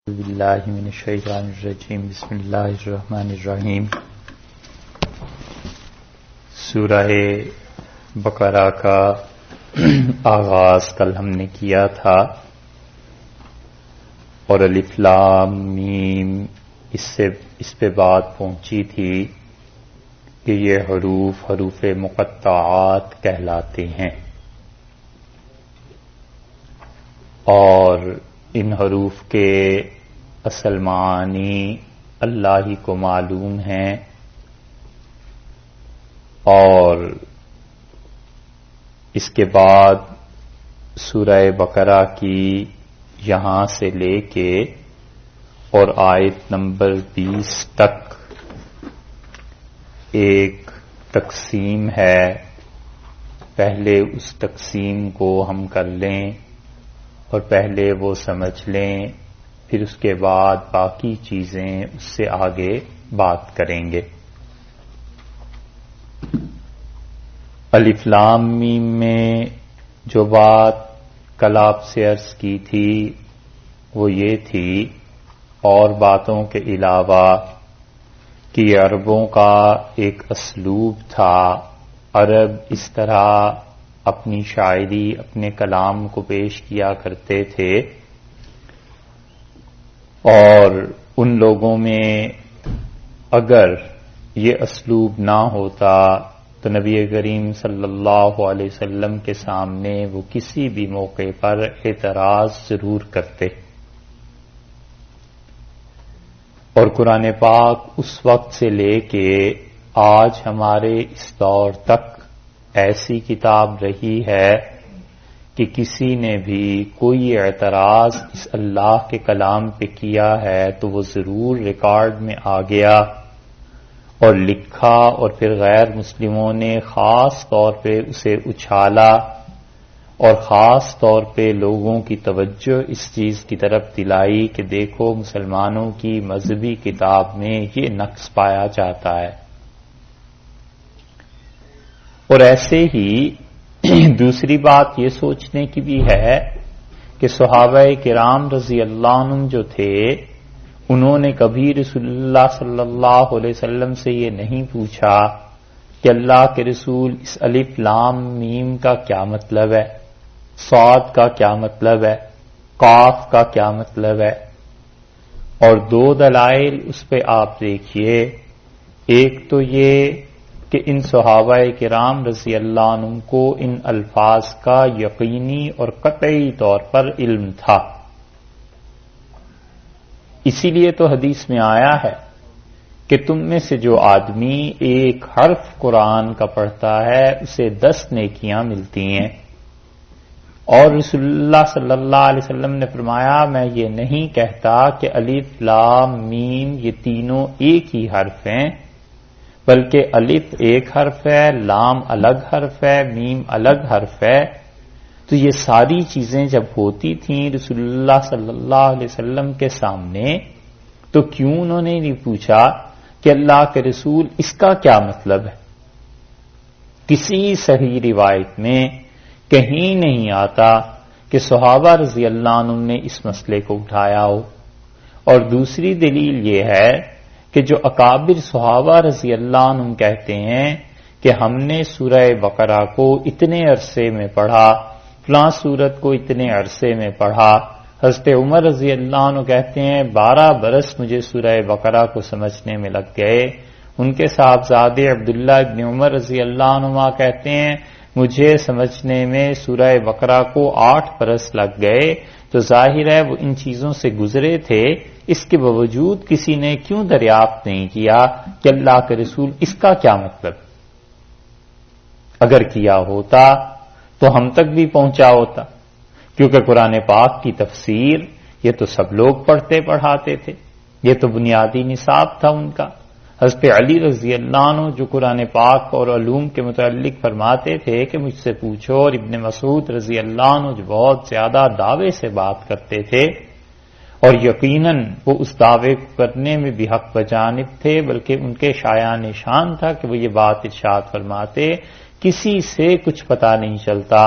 باللہ من الشیطان الرجیم بسم اللہ الرحمن الرحیم۔ سورہ بقرہ کا آغاز کل ہم نے کیا تھا اور الف لام میم اس پہ بات پہنچی تھی کہ یہ حروف مقطعات کہلاتے ہیں اور ان حروف کے اصل معانی اللہ ہی کو معلوم ہیں، اور اس کے بعد سورہ بقرہ کی یہاں سے لے کے اور آیت نمبر 20 تک ایک تقسیم ہے۔ پہلے اس تقسیم کو ہم کر لیں اور پہلے وہ سمجھ لیں، پھر اس کے بعد باقی چیزیں اس سے آگے بات کریں گے۔ الف لام میم میں جو بات کل آپ سے عرض کی تھی وہ یہ تھی، اور باتوں کے علاوہ کہ عربوں کا ایک اسلوب تھا، عرب اس طرح اپنی شاعری اپنے کلام کو پیش کیا کرتے تھے، اور ان لوگوں میں اگر یہ اسلوب نہ ہوتا تو نبی کریم صلی اللہ علیہ وسلم کے سامنے وہ کسی بھی موقع پر اعتراض ضرور کرتے، اور قرآن پاک اس وقت سے لے کے آج ہمارے اس دور تک ایسی کتاب رہی ہے کہ کسی نے بھی کوئی اعتراض اس اللہ کے کلام پہ کیا ہے تو وہ ضرور ریکارڈ میں آ گیا اور لکھا، اور پھر غیر مسلموں نے خاص طور پہ اسے اچھالا اور خاص طور پہ لوگوں کی توجہ اس چیز کی طرف دلائی کہ دیکھو مسلمانوں کی مذہبی کتاب میں یہ نقص پایا جاتا ہے۔ اور ایسے ہی دوسری بات یہ سوچنے کی بھی ہے کہ صحابہ کرام رضی اللہ عنہم جو تھے انہوں نے کبھی رسول اللہ صلی اللہ علیہ وسلم سے یہ نہیں پوچھا کہ اللہ کے رسول اس الف لام میم کا کیا مطلب ہے، صاد کا کیا مطلب ہے، قاف کا کیا مطلب ہے۔ اور دو دلائل اس پہ آپ دیکھیے، ایک تو یہ کہ ان صحابہ کرام رضی اللہ عنہم کو ان الفاظ کا یقینی اور قطعی طور پر علم تھا، اسی لیے تو حدیث میں آیا ہے کہ تم میں سے جو آدمی ایک حرف قرآن کا پڑھتا ہے اسے 10 نیکیاں ملتی ہیں، اور رسول اللہ صلی اللہ علیہ وسلم نے فرمایا میں یہ نہیں کہتا کہ الف لام میم یہ تینوں ایک ہی حرف ہیں، بلکہ الف ایک حرف ہے، لام الگ حرف ہے، میم الگ حرف ہے۔ تو یہ ساری چیزیں جب ہوتی تھیں رسول اللہ صلی اللہ علیہ وسلم کے سامنے تو کیوں انہوں نے نہیں پوچھا کہ اللہ کے رسول اس کا کیا مطلب ہے؟ کسی صحیح روایت میں کہیں نہیں آتا کہ صحابہ رضی اللہ عنہم نے اس مسئلے کو اٹھایا ہو۔ اور دوسری دلیل یہ ہے کہ جو اکابر صحابہ رضی اللہ عنہم کہتے ہیں کہ ہم نے سورہ بقرہ کو اتنے عرصے میں پڑھا، فلاں سورت کو اتنے عرصے میں پڑھا، حضرت عمر رضی اللہ عنہ کہتے ہیں 12 برس مجھے سورہ بقرہ کو سمجھنے میں لگ گئے، ان کے صاحبزادے عبداللہ ابن عمر رضی اللہ عنہما کہتے ہیں مجھے سمجھنے میں سورہ بقرہ کو 8 برس لگ گئے۔ تو ظاہر ہے وہ ان چیزوں سے گزرے تھے، اس کے باوجود کسی نے کیوں دریافت نہیں کیا کہ اللہ کے رسول اس کا کیا مطلب؟ اگر کیا ہوتا تو ہم تک بھی پہنچا ہوتا، کیونکہ قرآن پاک کی تفسیر یہ تو سب لوگ پڑھتے پڑھاتے تھے، یہ تو بنیادی نصاب تھا ان کا۔ حضرت علی رضی اللہ عنہ جو قرآن پاک اور علوم کے متعلق فرماتے تھے کہ مجھ سے پوچھو، اور ابن مسعود رضی اللہ عنہ جو بہت زیادہ دعوے سے بات کرتے تھے، اور یقیناً وہ اس دعوے کو کرنے میں بھی حق بجانب تھے، بلکہ ان کے شایان شان تھا کہ وہ یہ بات ارشاد فرماتے کسی سے کچھ پتہ نہیں چلتا،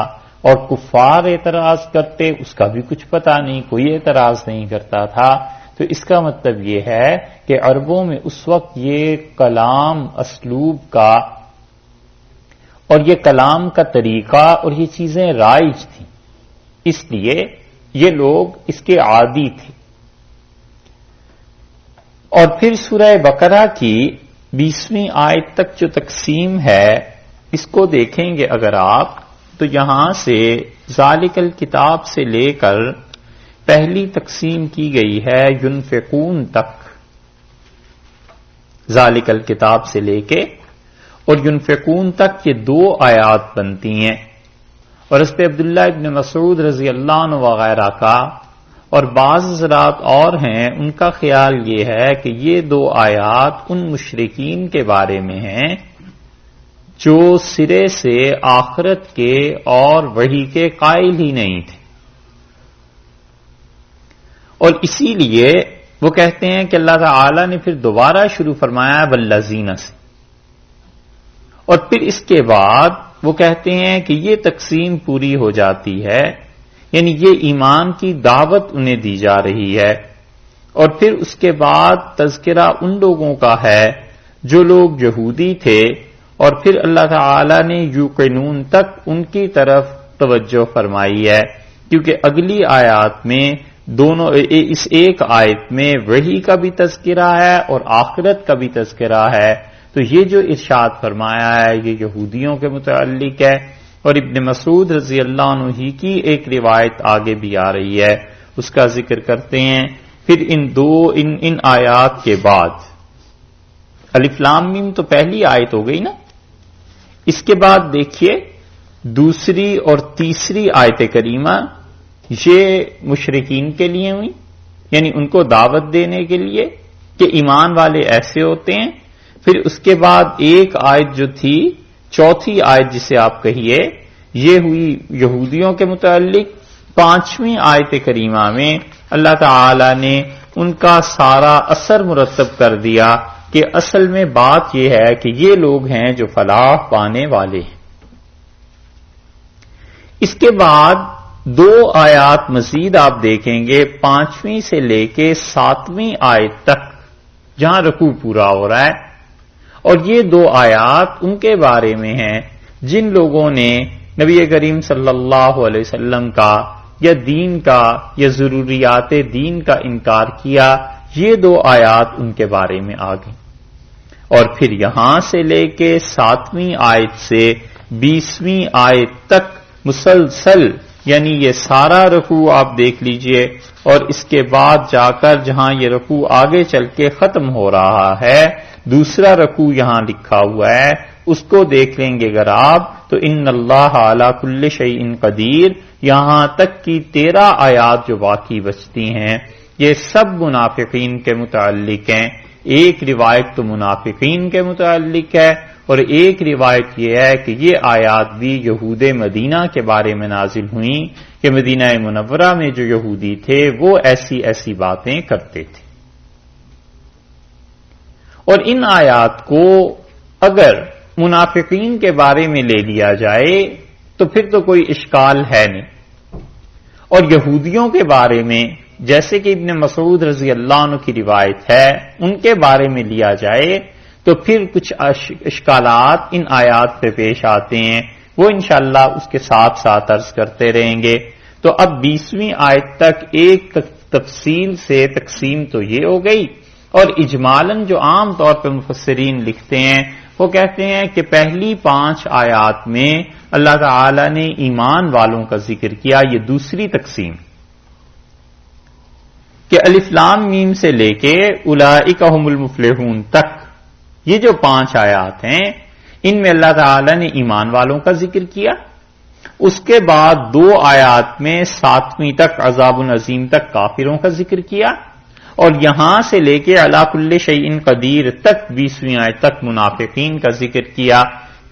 اور کفار اعتراض کرتے اس کا بھی کچھ پتہ نہیں، کوئی اعتراض نہیں کرتا تھا۔ تو اس کا مطلب یہ ہے کہ عربوں میں اس وقت یہ کلام اسلوب کا اور یہ کلام کا طریقہ اور یہ چیزیں رائج تھیں، اس لیے یہ لوگ اس کے عادی تھے۔ اور پھر سورہ بقرہ کی 20ویں آیت تک جو تقسیم ہے اس کو دیکھیں گے اگر آپ، تو یہاں سے ذالک الکتاب سے لے کر پہلی تقسیم کی گئی ہے ینفقون تک، ذالک الکتاب سے لے کے اور ینفقون تک یہ 2 آیات بنتی ہیں، اور اس پہ عبداللہ ابن مسعود رضی اللہ عنہ وغیرہ کا اور بعض حضرات اور ہیں ان کا خیال یہ ہے کہ یہ 2 آیات ان مشرکین کے بارے میں ہیں جو سرے سے آخرت کے اور وحی کے قائل ہی نہیں تھے، اور اسی لیے وہ کہتے ہیں کہ اللہ تعالی نے پھر دوبارہ شروع فرمایا والذین سے، اور پھر اس کے بعد وہ کہتے ہیں کہ یہ تقسیم پوری ہو جاتی ہے، یعنی یہ ایمان کی دعوت انہیں دی جا رہی ہے، اور پھر اس کے بعد تذکرہ ان لوگوں کا ہے جو لوگ یہودی تھے، اور پھر اللہ تعالی نے یوقنون تک ان کی طرف توجہ فرمائی ہے، کیونکہ اگلی آیات میں دونوں اس ایک آیت میں وحی کا بھی تذکرہ ہے اور آخرت کا بھی تذکرہ ہے، تو یہ جو ارشاد فرمایا ہے یہ یہودیوں کے متعلق ہے، اور ابن مسعود رضی اللہ عنہ ہی کی ایک روایت آگے بھی آ رہی ہے، اس کا ذکر کرتے ہیں۔ پھر ان آیات کے بعد الف لام میم تو پہلی آیت ہو گئی نا، اس کے بعد دیکھیے دوسری اور تیسری آیت کریمہ یہ مشرکین کے لیے ہوئی، یعنی ان کو دعوت دینے کے لیے کہ ایمان والے ایسے ہوتے ہیں۔ پھر اس کے بعد ایک آیت جو تھی چوتھی آیت جسے آپ کہیے یہ ہوئی یہودیوں کے متعلق۔ 5ویں آیت کریمہ میں اللہ تعالی نے ان کا سارا اثر مرتب کر دیا کہ اصل میں بات یہ ہے کہ یہ لوگ ہیں جو فلاح پانے والے ہیں۔ اس کے بعد 2 آیات مزید آپ دیکھیں گے 5ویں سے لے کے 7ویں آیت تک جہاں رکوع پورا ہو رہا ہے، اور یہ 2 آیات ان کے بارے میں ہیں جن لوگوں نے نبی کریم صلی اللہ علیہ وسلم کا یا دین کا یا ضروریات دین کا انکار کیا، یہ 2 آیات ان کے بارے میں آ گئی۔ اور پھر یہاں سے لے کے 7ویں آیت سے 20ویں آیت تک مسلسل، یعنی یہ سارا رکوع آپ دیکھ لیجئے، اور اس کے بعد جا کر جہاں یہ رکوع آگے چل کے ختم ہو رہا ہے دوسرا رکوع یہاں لکھا ہوا ہے، اس کو دیکھ لیں گے اگر آپ تو ان اللہ علی کل شیء قدیر، یہاں تک کی 13 آیات جو باقی بچتی ہیں یہ سب منافقین کے متعلق ہیں۔ ایک روایت تو منافقین کے متعلق ہے، اور ایک روایت یہ ہے کہ یہ آیات بھی یہود مدینہ کے بارے میں نازل ہوئیں کہ مدینہ منورہ میں جو یہودی تھے وہ ایسی ایسی باتیں کرتے تھے۔ اور ان آیات کو اگر منافقین کے بارے میں لے لیا جائے تو پھر تو کوئی اشکال ہے نہیں، اور یہودیوں کے بارے میں جیسے کہ ابن مسعود رضی اللہ عنہ کی روایت ہے ان کے بارے میں لیا جائے تو پھر کچھ اشکالات ان آیات پہ پیش آتے ہیں، وہ انشاءاللہ اس کے ساتھ ساتھ عرض کرتے رہیں گے۔ تو اب 20ویں آیت تک ایک تفصیل سے تقسیم تو یہ ہو گئی، اور اجمالاً جو عام طور پہ مفسرین لکھتے ہیں وہ کہتے ہیں کہ پہلی 5 آیات میں اللہ تعالی نے ایمان والوں کا ذکر کیا، یہ دوسری تقسیم کہ الف لام میم سے لے کے اولئک هم المفلحون تک یہ جو 5 آیات ہیں ان میں اللہ تعالی نے ایمان والوں کا ذکر کیا، اس کے بعد 2 آیات میں 7ویں تک عذاب عظیم تک کافروں کا ذکر کیا، اور یہاں سے لے کے علی کل شیء قدیر تک 20ویں آیت تک منافقین کا ذکر کیا۔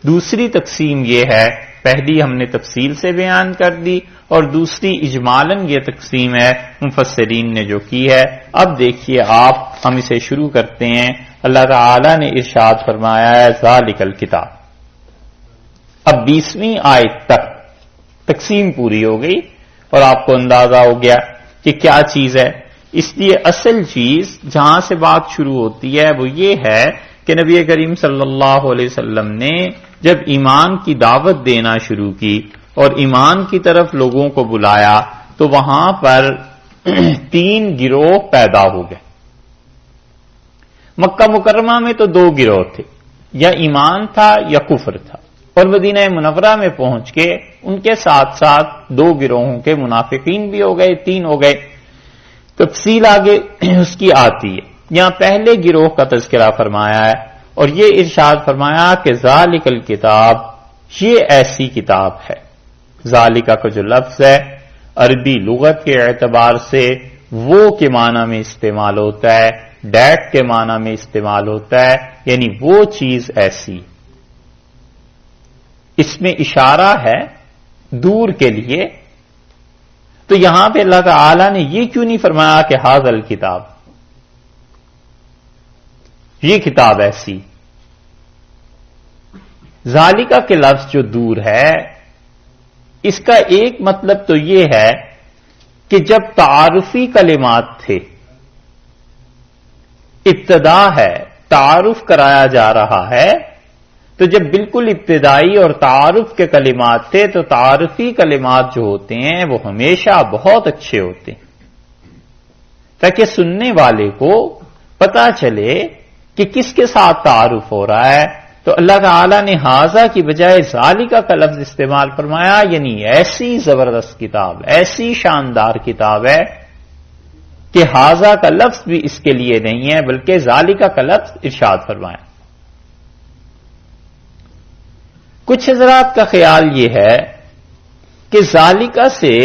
دوسری تقسیم یہ ہے، پہلی ہم نے تفصیل سے بیان کر دی اور دوسری اجمالاً یہ تقسیم ہے مفسرین نے جو کی ہے۔ اب دیکھیے آپ، ہم اسے شروع کرتے ہیں۔ اللہ تعالی نے ارشاد فرمایا ہے ذالک الکتاب۔ اب 20ویں آیت تک تقسیم پوری ہو گئی اور آپ کو اندازہ ہو گیا کہ کیا چیز ہے اس لیے اصل چیز جہاں سے بات شروع ہوتی ہے وہ یہ ہے کہ نبی کریم صلی اللہ علیہ وسلم نے جب ایمان کی دعوت دینا شروع کی اور ایمان کی طرف لوگوں کو بلایا تو وہاں پر 3 گروہ پیدا ہو گئے. مکہ مکرمہ میں تو 2 گروہ تھے، یا ایمان تھا یا کفر تھا، اور مدینہ منورہ میں پہنچ کے ان کے ساتھ ساتھ 2 گروہوں کے منافقین بھی ہو گئے، 3 ہو گئے. تفصیل آگے اس کی آتی ہے. یہاں پہلے گروہ کا تذکرہ فرمایا ہے اور یہ ارشاد فرمایا کہ ذالک الکتاب، یہ ایسی کتاب ہے. ذالکہ کا جو لفظ ہے عربی لغت کے اعتبار سے وہ کے معنی میں استعمال ہوتا ہے، ڈیٹ کے معنی میں استعمال ہوتا ہے، یعنی وہ چیز ایسی. اس میں اشارہ ہے دور کے لیے. تو یہاں پہ اللہ تعالی نے یہ کیوں نہیں فرمایا کہ ھذا الکتاب، یہ کتاب ایسی؟ ذالکہ کے لفظ جو دور ہے اس کا ایک مطلب تو یہ ہے کہ جب تعارفی کلمات تھے، ابتدا ہے، تعارف کرایا جا رہا ہے، تو جب بالکل ابتدائی اور تعارف کے کلمات تھے تو تعارفی کلمات جو ہوتے ہیں وہ ہمیشہ بہت اچھے ہوتے ہیں تاکہ سننے والے کو پتا چلے کہ کس کے ساتھ تعارف ہو رہا ہے. تو اللہ تعالی نے ھذا کی بجائے ذالکہ کا لفظ استعمال فرمایا، یعنی ایسی زبردست کتاب، ایسی شاندار کتاب ہے کہ ھذا کا لفظ بھی اس کے لیے نہیں ہے بلکہ ذالکہ کا لفظ ارشاد فرمایا. کچھ حضرات کا خیال یہ ہے کہ ذالکہ سے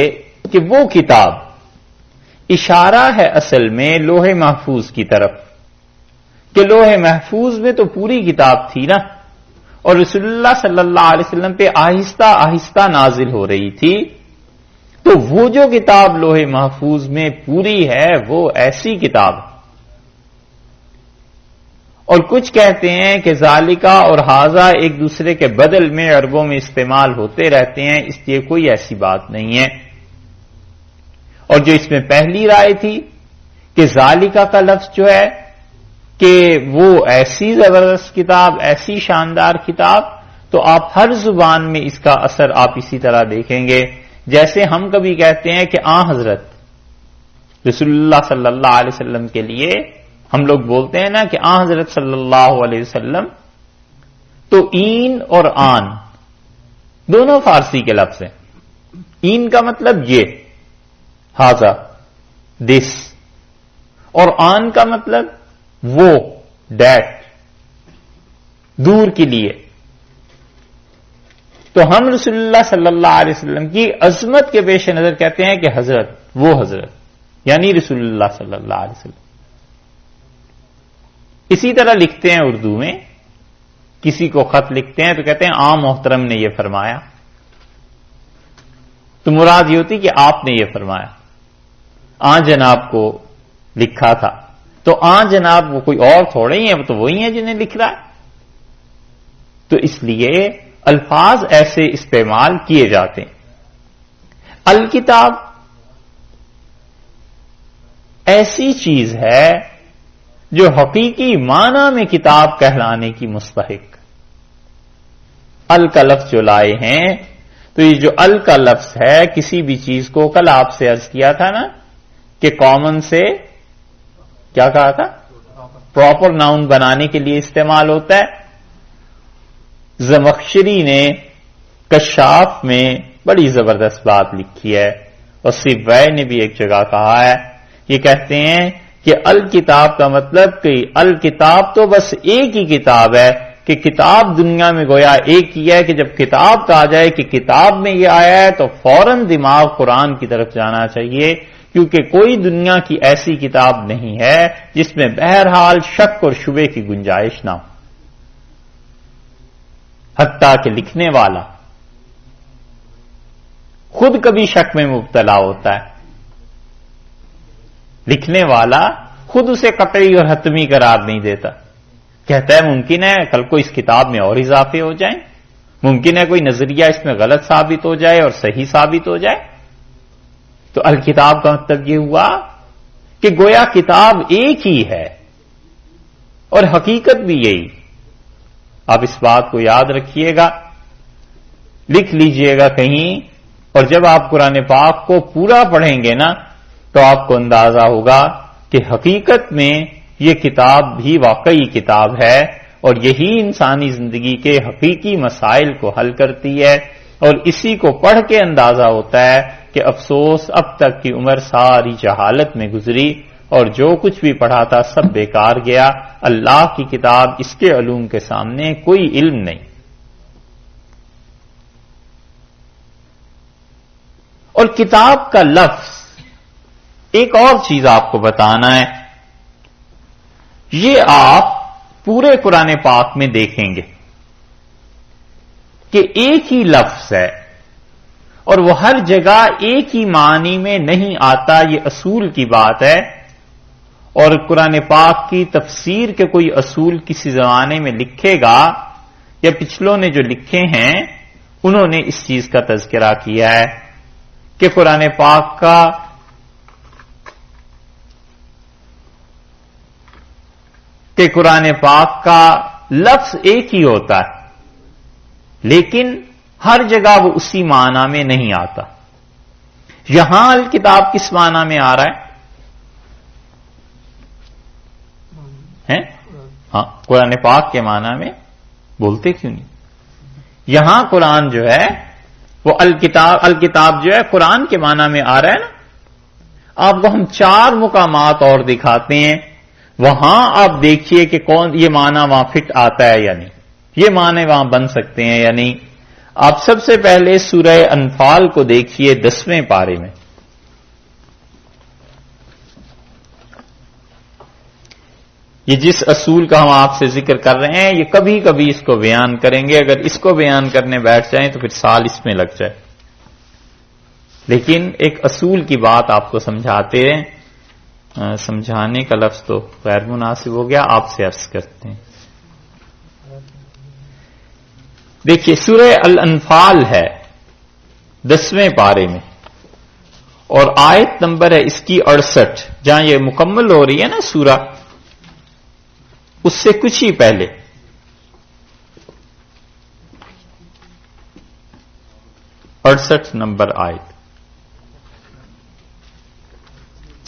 کہ وہ کتاب اشارہ ہے اصل میں لوح محفوظ کی طرف، کہ لوح محفوظ میں تو پوری کتاب تھی نا، اور رسول اللہ صلی اللہ علیہ وسلم پہ آہستہ آہستہ نازل ہو رہی تھی. تو وہ جو کتاب لوح محفوظ میں پوری ہے وہ ایسی کتاب. اور کچھ کہتے ہیں کہ ذالکہ اور ھذا ایک دوسرے کے بدل میں عربوں میں استعمال ہوتے رہتے ہیں، اس لیے کوئی ایسی بات نہیں ہے. اور جو اس میں پہلی رائے تھی کہ ذالکہ کا لفظ جو ہے کہ وہ ایسی زبردست کتاب، ایسی شاندار کتاب، تو آپ ہر زبان میں اس کا اثر آپ اسی طرح دیکھیں گے. جیسے ہم کبھی کہتے ہیں کہ حضرت رسول اللہ صلی اللہ علیہ وسلم کے لیے ہم لوگ بولتے ہیں نا کہ حضرت صلی اللہ علیہ وسلم، تو این اور آن دونوں فارسی کے لفظ ہیں. این کا مطلب یہ ھذا، دس، اور آن کا مطلب وہ، دیٹ، دور کے لیے. تو ہم رسول اللہ صلی اللہ علیہ وسلم کی عظمت کے پیش نظر کہتے ہیں کہ حضرت، وہ حضرت، یعنی رسول اللہ صلی اللہ علیہ وسلم. اسی طرح لکھتے ہیں اردو میں، کسی کو خط لکھتے ہیں تو کہتے ہیں محترم نے یہ فرمایا، تو مراد یہ ہوتی کہ آپ نے یہ فرمایا. جناب کو لکھا تھا، تو جناب وہ کوئی اور تھوڑے ہی ہیں، وہ تو وہی ہیں جنہیں لکھ رہا ہے. تو اس لیے الفاظ ایسے استعمال کیے جاتے ہیں. الکتاب ایسی چیز ہے جو حقیقی معنی میں کتاب کہلانے کی مستحق. ال کا لفظ جو لائے ہیں، تو یہ جو ال کا لفظ ہے کسی بھی چیز کو، کل آپ سے عرض کیا تھا نا کہ کامن سے کیا کہا تھا، پراپر ناؤن بنانے کے لیے استعمال ہوتا ہے. زمخشری نے کشاف میں بڑی زبردست بات لکھی ہے، اور سیبویہ نے بھی ایک جگہ کہا ہے. یہ کہتے ہیں کہ الکتاب کا مطلب کہ الکتاب تو بس ایک ہی کتاب ہے، کہ کتاب دنیا میں گویا ایک ہی ہے، کہ جب کتاب کہا جائے کہ کتاب میں یہ آیا ہے تو فوراً دماغ قرآن کی طرف جانا چاہیے، کیونکہ کوئی دنیا کی ایسی کتاب نہیں ہے جس میں بہرحال شک اور شبے کی گنجائش نہ ہو. حتیٰ کہ لکھنے والا خود کبھی شک میں مبتلا ہوتا ہے. لکھنے والا خود اسے قطعی اور حتمی قرار نہیں دیتا، کہتا ہے ممکن ہے کل کو اس کتاب میں اور اضافے ہو جائیں، ممکن ہے کوئی نظریہ اس میں غلط ثابت ہو جائے اور صحیح ثابت ہو جائے. تو الکتاب کا مطلب یہ ہوا کہ گویا کتاب ایک ہی ہے اور حقیقت بھی یہی. آپ اس بات کو یاد رکھیے گا، لکھ لیجئے گا کہیں، اور جب آپ قرآن پاک کو پورا پڑھیں گے نا تو آپ کو اندازہ ہوگا کہ حقیقت میں یہ کتاب بھی واقعی کتاب ہے، اور یہی انسانی زندگی کے حقیقی مسائل کو حل کرتی ہے. اور اسی کو پڑھ کے اندازہ ہوتا ہے کہ افسوس اب تک کی عمر ساری جہالت میں گزری اور جو کچھ بھی پڑھا تھا سب بیکار گیا. اللہ کی کتاب، اس کے علوم کے سامنے کوئی علم نہیں. اور کتاب کا لفظ، ایک اور چیز آپ کو بتانا ہے، یہ آپ پورے قرآن پاک میں دیکھیں گے کہ ایک ہی لفظ ہے اور وہ ہر جگہ ایک ہی معنی میں نہیں آتا. یہ اصول کی بات ہے، اور قرآن پاک کی تفسیر کے کوئی اصول کسی زمانے میں لکھے گا یا پچھلوں نے جو لکھے ہیں انہوں نے اس چیز کا تذکرہ کیا ہے کہ قرآن پاک کا لفظ ایک ہی ہوتا ہے لیکن ہر جگہ وہ اسی معنی میں نہیں آتا. یہاں الکتاب کس معنی میں آ رہا ہے؟ ہاں، قرآن پاک کے معنی میں بولتے کیوں نہیں؟ یہاں قرآن جو ہے وہ الکتاب جو ہے قرآن کے معنی میں آ رہا ہے نا. آپ کو ہم 4 مقامات اور دکھاتے ہیں، وہاں آپ دیکھیے کہ کون یہ معنی وہاں فٹ آتا ہے یا نہیں، یہ معنی وہاں بن سکتے ہیں یا نہیں. آپ سب سے پہلے سورہ انفال کو دیکھیے 10ویں پارے میں. یہ جس اصول کا ہم آپ سے ذکر کر رہے ہیں یہ کبھی کبھی اس کو بیان کریں گے، اگر اس کو بیان کرنے بیٹھ جائیں تو پھر سال اس میں لگ جائے، لیکن ایک اصول کی بات آپ کو سمجھاتے ہیں. سمجھانے کا لفظ تو غیر مناسب ہو گیا، آپ سے عرض کرتے ہیں. دیکھیے سورہ الانفال ہے 10ویں پارے میں، اور آیت نمبر ہے اس کی 68، جہاں یہ مکمل ہو رہی ہے نا سورہ، اس سے کچھ ہی پہلے 68 نمبر آیت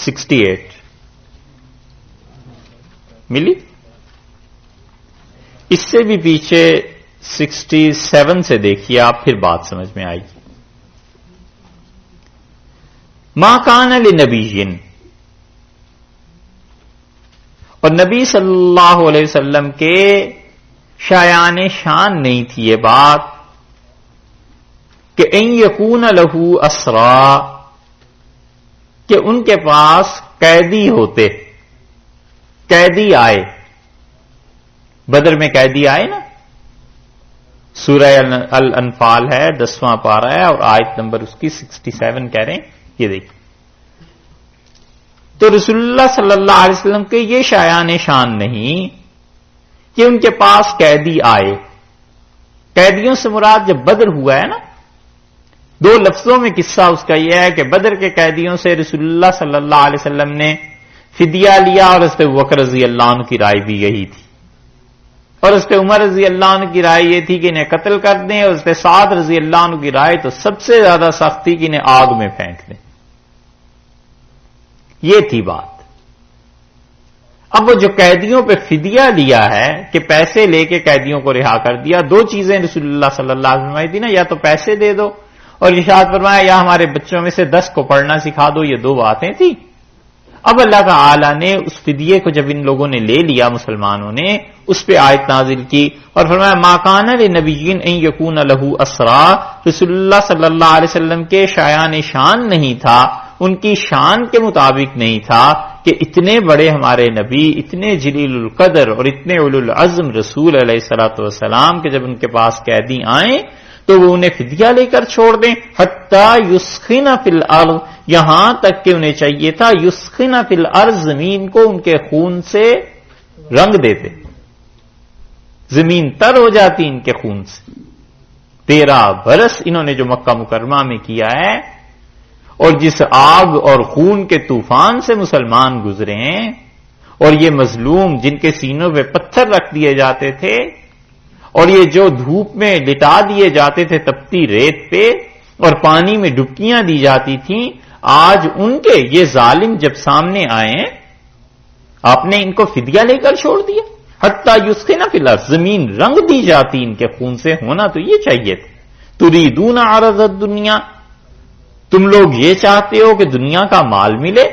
68 ملی. اس سے بھی پیچھے 67 سے دیکھیے آپ، پھر بات سمجھ میں آئے گی. ما کان لنبی، اور نبی صلی اللہ علیہ وسلم کے شایان شان نہیں تھی یہ بات کہ ان یکون لہ اسرا، کہ ان کے پاس قیدی ہوتے، قیدی آئے. بدر میں قیدی آئے نا. سورہ الانفال ہے 10واں پارہ ہے اور آیت نمبر اس کی 67 کہہ رہے ہیں. یہ دیکھیں تو رسول اللہ صلی اللہ علیہ وسلم کے یہ شایان شان نہیں کہ ان کے پاس قیدی آئے. قیدیوں سے مراد جب بدر ہوا ہے نا، 2 لفظوں میں قصہ اس کا یہ ہے کہ بدر کے قیدیوں سے رسول اللہ صلی اللہ علیہ وسلم نے فدیہ لیا، اور اس پہ بکر رضی اللہ عنہ کی رائے بھی یہی تھی، اور اس پہ عمر رضی اللہ عنہ کی رائے یہ تھی کہ انہیں قتل کر دیں، اور اس پہ سعد رضی اللہ عنہ کی رائے تو سب سے زیادہ سخت تھی کہ انہیں آگ میں پھینک دیں. یہ تھی بات. اب وہ جو قیدیوں پہ فدیہ لیا ہے کہ پیسے لے کے قیدیوں کو رہا کر دیا، 2 چیزیں رسول اللہ صلی اللہ علیہ وسلم تھی نا، یا تو پیسے دے دو اور ارشاد فرمایا یا ہمارے بچوں میں سے 10 کو پڑھنا سکھا دو. یہ 2 باتیں تھیں. اب اللہ تعالی نے اس فدیے کو جب ان لوگوں نے لے لیا مسلمانوں نے، اس پہ آیت نازل کی اور فرمایا ما کان لنبی ان یکون لہ اسرا، رسول اللہ صلی اللہ علیہ وسلم کے شایان شان نہیں تھا، ان کی شان کے مطابق نہیں تھا کہ اتنے بڑے ہمارے نبی، اتنے جلیل القدر اور اتنے اولو العزم رسول علیہ الصلوۃ والسلام کے جب ان کے پاس قیدی آئیں تو وہ انہیں فدیہ لے کر چھوڑ دیں. حتی یسخن فی الارض، یہاں تک کہ انہیں چاہیے تھا یسخن فی الارض، زمین کو ان کے خون سے رنگ دیتے، زمین تر ہو جاتی ان کے خون سے. 13 برس انہوں نے جو مکہ مکرمہ میں کیا ہے، اور جس آگ اور خون کے طوفان سے مسلمان گزرے ہیں، اور یہ مظلوم جن کے سینوں پہ پتھر رکھ دیے جاتے تھے، اور یہ جو دھوپ میں لٹا دیے جاتے تھے تپتی ریت پہ، اور پانی میں ڈبکیاں دی جاتی تھیں، آج ان کے یہ ظالم جب سامنے آئے ہیں، آپ نے ان کو فدیہ لے کر چھوڑ دیا، حتیٰ یسخن فی الارض، زمین رنگ دی جاتی ان کے خون سے، ہونا تو یہ چاہیے تھا۔ تریدون عرض الدنیا، تم لوگ یہ چاہتے ہو کہ دنیا کا مال ملے،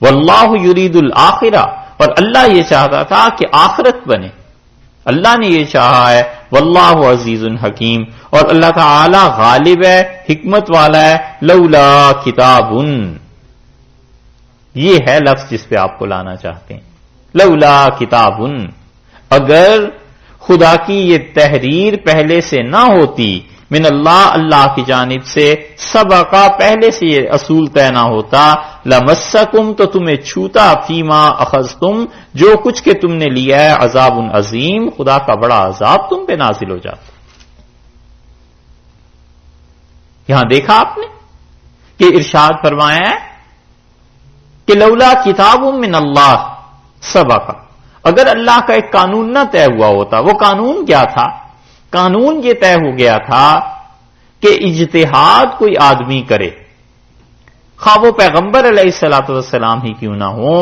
واللہ یرید الآخرہ، اور اللہ یہ چاہتا تھا کہ آخرت بنے، اللہ نے یہ چاہا ہے، واللہ عزیز حکیم، اور اللہ تعالی غالب ہے، حکمت والا ہے۔ لولا کتاب، یہ ہے لفظ جس پہ آپ کو لانا چاہتے ہیں، لولا کتاب، اگر خدا کی یہ تحریر پہلے سے نہ ہوتی، من اللہ، اللہ کی جانب سے، سبقا، پہلے سے یہ اصول طے نہ ہوتا، لمسکم، تو تمہیں چھوتا، فیما اخذتم، جو کچھ کہ تم نے لیا ہے، عذاب عظیم، خدا کا بڑا عذاب تم پہ نازل ہو جاتا۔ یہاں دیکھا آپ نے کہ ارشاد فرمایا ہے کہ لولا کتاب من اللہ سبقا، اگر اللہ کا ایک قانون نہ طے ہوا ہوتا، وہ قانون کیا تھا؟ قانون یہ طے ہو گیا تھا کہ اجتہاد کوئی آدمی کرے، خواہ وہ پیغمبر علیہ الصلوۃ والسلام ہی کیوں نہ ہو،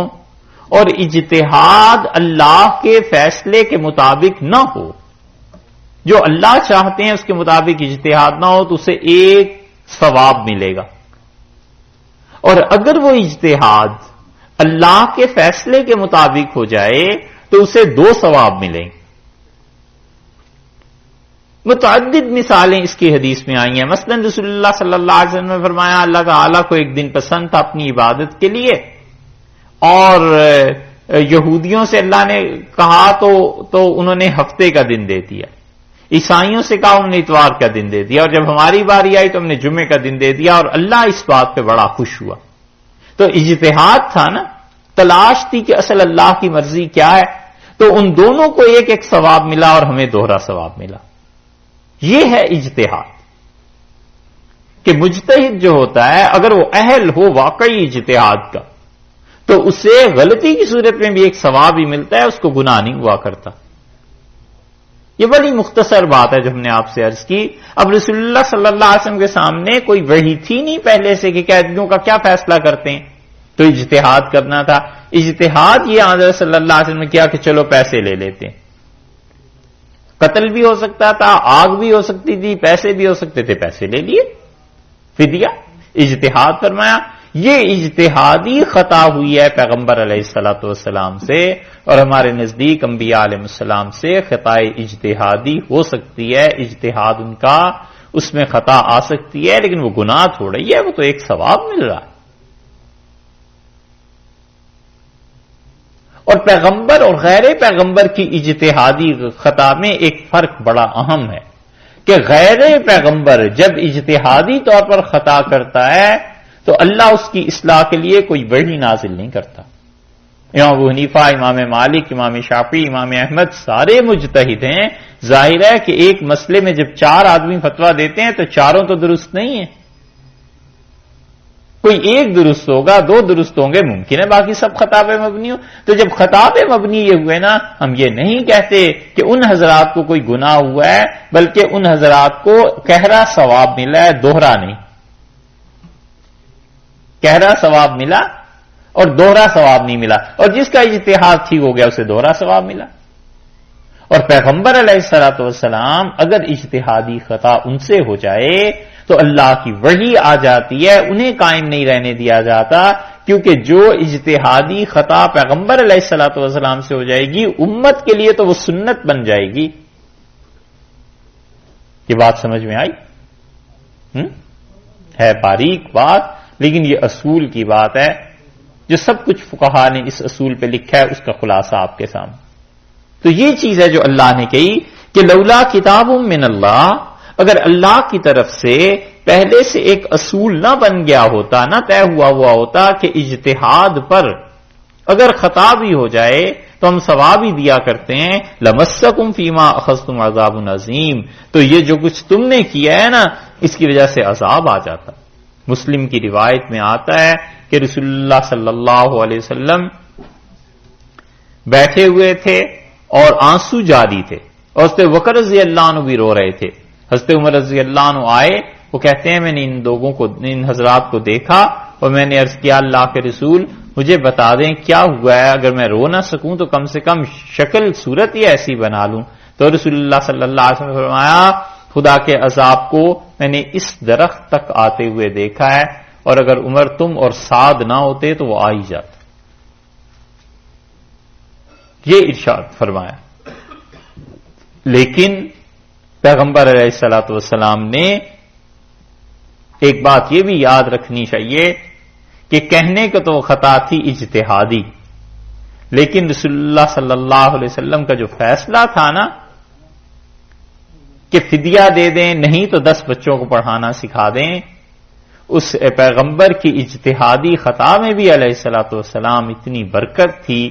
اور اجتہاد اللہ کے فیصلے کے مطابق نہ ہو، جو اللہ چاہتے ہیں اس کے مطابق اجتہاد نہ ہو، تو اسے ایک ثواب ملے گا، اور اگر وہ اجتہاد اللہ کے فیصلے کے مطابق ہو جائے تو اسے 2 ثواب ملیں گے۔ متعدد مثالیں اس کی حدیث میں آئی ہیں، مثلا رسول اللہ صلی اللہ علیہ وسلم نے فرمایا اللہ تعالیٰ کو ایک دن پسند تھا اپنی عبادت کے لیے، اور یہودیوں سے اللہ نے کہا تو انہوں نے ہفتے کا دن دے دیا، عیسائیوں سے کہا انہوں نے اتوار کا دن دے دیا، اور جب ہماری باری آئی تو ہم نے جمعے کا دن دے دیا، اور اللہ اس بات پہ بڑا خوش ہوا۔ تو اجتہاد تھا نا، تلاش تھی کہ اصل اللہ کی مرضی کیا ہے، تو ان دونوں کو ایک ایک ثواب ملا اور ہمیں دوہرا ثواب ملا۔ یہ ہے اجتہاد، کہ مجتہد جو ہوتا ہے اگر وہ اہل ہو واقعی اجتہاد کا، تو اسے غلطی کی صورت میں بھی ایک ثواب ہی ملتا ہے، اس کو گناہ نہیں ہوا کرتا۔ یہ بڑی مختصر بات ہے جو ہم نے آپ سے عرض کی۔ اب رسول اللہ صلی اللہ علیہ وسلم کے سامنے کوئی وحی تھی نہیں پہلے سے کہ قیدیوں کا کیا فیصلہ کرتے ہیں، تو اجتہاد کرنا تھا۔ اجتہاد یہ حضرت صلی اللہ علیہ وسلم نے کیا کہ چلو پیسے لے لیتے ہیں، قتل بھی ہو سکتا تھا، آگ بھی ہو سکتی تھی، پیسے بھی ہو سکتے تھے، پیسے لے لیے، فدیہ، اجتہاد فرمایا۔ یہ اجتہادی خطا ہوئی ہے پیغمبر علیہ الصلوۃ والسلام سے، اور ہمارے نزدیک انبیاء علیہ السلام سے خطا اجتہادی ہو سکتی ہے، اجتہاد ان کا اس میں خطا آ سکتی ہے، لیکن وہ گناہ تھوڑا ہی ہے، وہ تو ایک ثواب مل رہا ہے۔ اور پیغمبر اور غیر پیغمبر کی اجتہادی خطا میں ایک فرق بڑا اہم ہے کہ غیر پیغمبر جب اجتہادی طور پر خطا کرتا ہے تو اللہ اس کی اصلاح کے لیے کوئی وحی نازل نہیں کرتا۔ امام ابو حنیفہ، امام مالک، امام شافعی، امام احمد سارے مجتہد ہیں، ظاہر ہے کہ ایک مسئلے میں جب 4 آدمی فتویٰ دیتے ہیں تو چاروں تو درست نہیں ہیں، کوئی ایک درست ہوگا، 2 درست ہوں گے، ممکن ہے باقی سب خطا پہ مبنی ہو۔ تو جب خطا پہ مبنی یہ ہوئے نا، ہم یہ نہیں کہتے کہ ان حضرات کو کوئی گناہ ہوا ہے، بلکہ ان حضرات کو گہرا ثواب ملا ہے، دوہرا نہیں، گہرا ثواب ملا اور دوہرا ثواب نہیں ملا، اور جس کا اجتہاد ٹھیک ہو گیا اسے دوہرا ثواب ملا۔ اور پیغمبر علیہ الصلوۃ والسلام اگر اجتہادی خطا ان سے ہو جائے تو اللہ کی وحی آ جاتی ہے، انہیں قائم نہیں رہنے دیا جاتا، کیونکہ جو اجتہادی خطا پیغمبر علیہ الصلوۃ والسلام سے ہو جائے گی امت کے لیے تو وہ سنت بن جائے گی۔ یہ بات سمجھ میں آئی؟ ہے باریک بات، لیکن یہ اصول کی بات ہے، جو سب کچھ فقہا نے اس اصول پہ لکھا ہے اس کا خلاصہ آپ کے سامنے۔ تو یہ چیز ہے جو اللہ نے کہی کہ لولا کتاب من اللہ، اگر اللہ کی طرف سے پہلے سے ایک اصول نہ بن گیا ہوتا، نہ طے ہوا ہوتا کہ اجتہاد پر اگر خطا بھی ہو جائے تو ہم ثواب ہی دیا کرتے ہیں، لمسکم فیما اخذتم عذاب عظیم، تو یہ جو کچھ تم نے کیا ہے نا اس کی وجہ سے عذاب آ جاتا۔ مسلم کی روایت میں آتا ہے کہ رسول اللہ صلی اللہ علیہ وسلم بیٹھے ہوئے تھے اور آنسو جاری تھے، اور حضرت بکر رضی اللہ عنہ بھی رو رہے تھے. حضرت عمر رضی اللہ عنہ آئے، وہ کہتے ہیں میں نے ان حضرات کو دیکھا اور میں نے عرض کیا اللہ کے رسول مجھے بتا دیں کیا ہوا ہے، اگر میں رو نہ سکوں تو کم سے کم شکل صورت ہی ایسی بنا لوں. تو رسول اللہ صلی اللہ علیہ وسلم نے فرمایا خدا کے عذاب کو میں نے اس درخت تک آتے ہوئے دیکھا ہے، اور اگر عمر تم اور سعد نہ ہوتے تو وہ آ ہی جاتا. یہ ارشاد فرمایا. لیکن پیغمبر علیہ الصلوۃ والسلام نے ایک بات یہ بھی یاد رکھنی چاہیے کہ کہنے کو تو خطا تھی اجتہادی، لیکن رسول اللہ صلی اللہ علیہ وسلم کا جو فیصلہ تھا نا کہ فدیہ دے دیں، نہیں تو 10 بچوں کو پڑھانا سکھا دیں، اس پیغمبر کی اجتہادی خطا میں بھی علیہ الصلوۃ والسلام اتنی برکت تھی،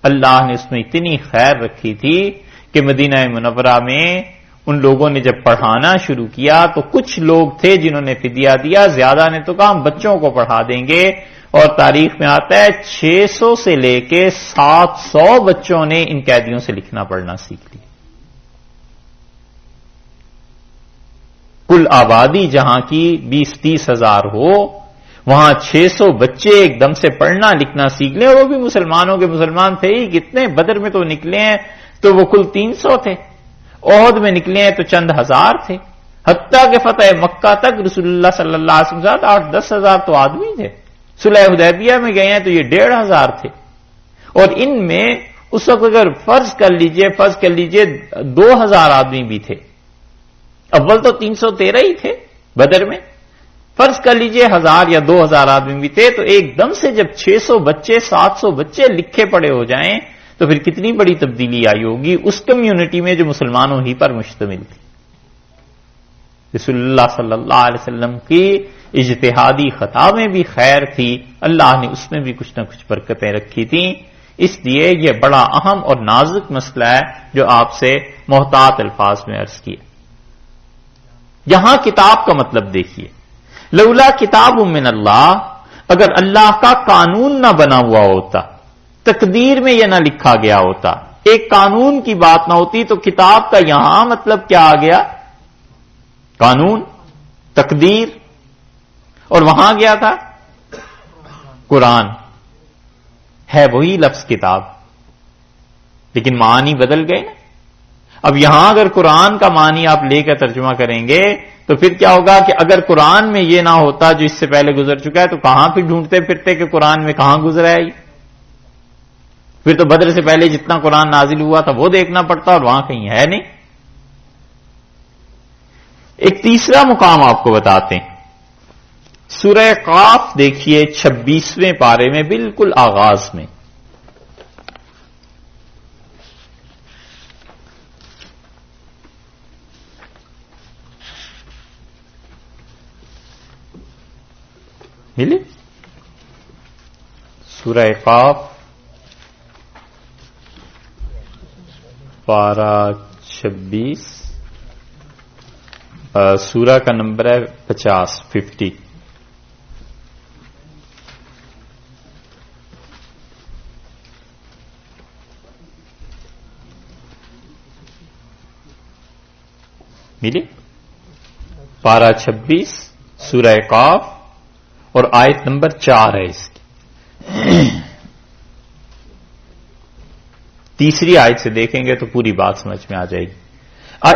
اللہ نے اس میں اتنی خیر رکھی تھی کہ مدینہ منورہ میں ان لوگوں نے جب پڑھانا شروع کیا تو کچھ لوگ تھے جنہوں نے فدیہ دیا، زیادہ نے تو کہا ہم بچوں کو پڑھا دیں گے، اور تاریخ میں آتا ہے 600 سے لے کے 700 بچوں نے ان قیدیوں سے لکھنا پڑھنا سیکھ لیا. کل آبادی جہاں کی 20-30 ہزار ہو، وہاں 600 بچے ایک دم سے پڑھنا لکھنا سیکھ لیں، اور وہ بھی مسلمانوں کے مسلمان تھے ہی کتنے، بدر میں تو نکلے ہیں تو وہ کل 300 تھے، احد میں نکلے ہیں تو چند ہزار تھے، حتیٰ کہ فتح مکہ تک رسول اللہ صلی اللہ علیہ وسلم 8-10 ہزار تو آدمی تھے. صلح حدیبیہ میں گئے ہیں تو یہ 1,500 تھے، اور ان میں اس وقت اگر فرض کر لیجئے 2,000 آدمی بھی تھے. اول تو 313 ہی تھے بدر میں، فرض کر لیجئے 1,000 یا 2,000 آدمی بھی تھے، تو ایک دم سے جب 600 بچے 700 بچے لکھے پڑے ہو جائیں تو پھر کتنی بڑی تبدیلی آئی ہوگی اس کمیونٹی میں جو مسلمانوں ہی پر مشتمل تھی. رسول اللہ صلی اللہ علیہ وسلم کی اجتہادی خطا میں بھی خیر تھی، اللہ نے اس میں بھی کچھ نہ کچھ برکتیں رکھی تھیں. اس لیے یہ بڑا اہم اور نازک مسئلہ ہے جو آپ سے محتاط الفاظ میں عرض کیا. یہاں کتاب کا مطلب دیکھیے، لولا کتاب من اللہ، اگر اللہ کا قانون نہ بنا ہوا ہوتا، تقدیر میں یہ نہ لکھا گیا ہوتا، ایک قانون کی بات نہ ہوتی، تو کتاب کا یہاں مطلب کیا آ گیا؟ قانون، تقدیر، اور وہاں گیا تھا قرآن. ہے وہی لفظ کتاب، لیکن معنی بدل گئے نا. اب یہاں اگر قرآن کا معنی آپ لے کر ترجمہ کریں گے تو پھر کیا ہوگا کہ اگر قرآن میں یہ نہ ہوتا جو اس سے پہلے گزر چکا ہے، تو کہاں پھر ڈھونڈتے پھرتے کہ قرآن میں کہاں گزرا ہے یہ؟ پھر تو بدر سے پہلے جتنا قرآن نازل ہوا تھا وہ دیکھنا پڑتا، اور وہاں کہیں ہے نہیں. ایک تیسرا مقام آپ کو بتاتے ہیں، سورہ قاف دیکھیے 26ویں پارے میں بالکل آغاز میں. ملی سورہ قاف پارہ 26، سورہ کا نمبر ہے 50. ملی پارہ 26 سورہ قاف اور آیت نمبر 4 ہے اس کی. تیسری آیت سے دیکھیں گے تو پوری بات سمجھ میں آ جائے گی.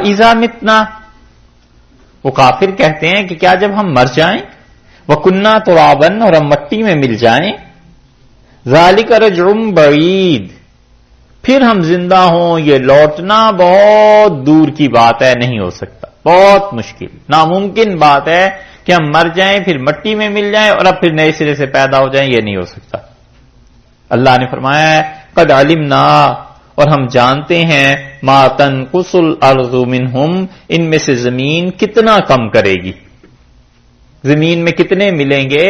اِذَا مِتْنَا، وہ کافر کہتے ہیں کہ کیا جب ہم مر جائیں، وَكُنَّا تُرَابًا، اور ہم مٹی میں مل جائیں، ذَلِكَ رَجْعٌ بَعِيدٌ، پھر ہم زندہ ہوں، یہ لوٹنا بہت دور کی بات ہے، نہیں ہو سکتا، بہت مشکل، ناممکن بات ہے کہ ہم مر جائیں پھر مٹی میں مل جائیں اور اب پھر نئے سرے سے پیدا ہو جائیں، یہ نہیں ہو سکتا. اللہ نے فرمایا ہے قد علمنا، اور ہم جانتے ہیں ما تنقص الارض منہم، ان میں سے زمین کتنا کم کرے گی، زمین میں کتنے ملیں گے،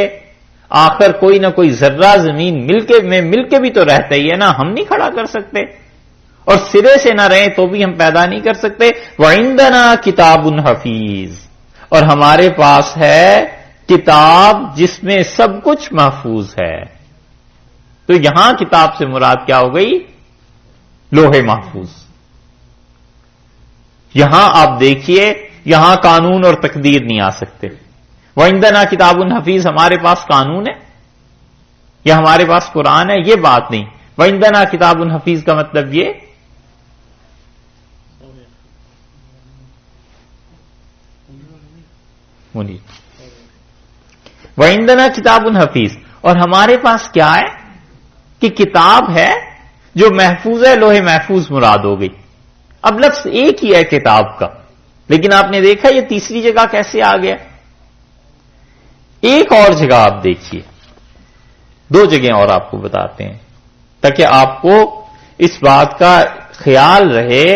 آخر کوئی نہ کوئی ذرہ زمین مل کے بھی تو رہتا ہی ہے نا، ہم نہیں کھڑا کر سکتے، اور سرے سے نہ رہیں تو بھی ہم پیدا نہیں کر سکتے. وعندنا کتاب حفیظ، اور ہمارے پاس ہے کتاب جس میں سب کچھ محفوظ ہے. تو یہاں کتاب سے مراد کیا ہو گئی؟ لوح محفوظ. یہاں آپ دیکھیے، یہاں قانون اور تقدیر نہیں آ سکتے. وَعِندَنَا کتاب حفیظ، ہمارے پاس قانون ہے یا ہمارے پاس قرآن ہے، یہ بات نہیں. وَعِندَنَا کتاب حفیظ کا مطلب یہ وَعِندَنَا کتاب حفیظ، اور ہمارے پاس کیا ہے کہ کتاب ہے جو محفوظ ہے. لوح محفوظ مراد ہو گئی. اب لفظ ایک ہی ہے کتاب کا، لیکن آپ نے دیکھا یہ تیسری جگہ کیسے آ گیا. ایک اور جگہ آپ دیکھیے، دو جگہیں اور آپ کو بتاتے ہیں تاکہ آپ کو اس بات کا خیال رہے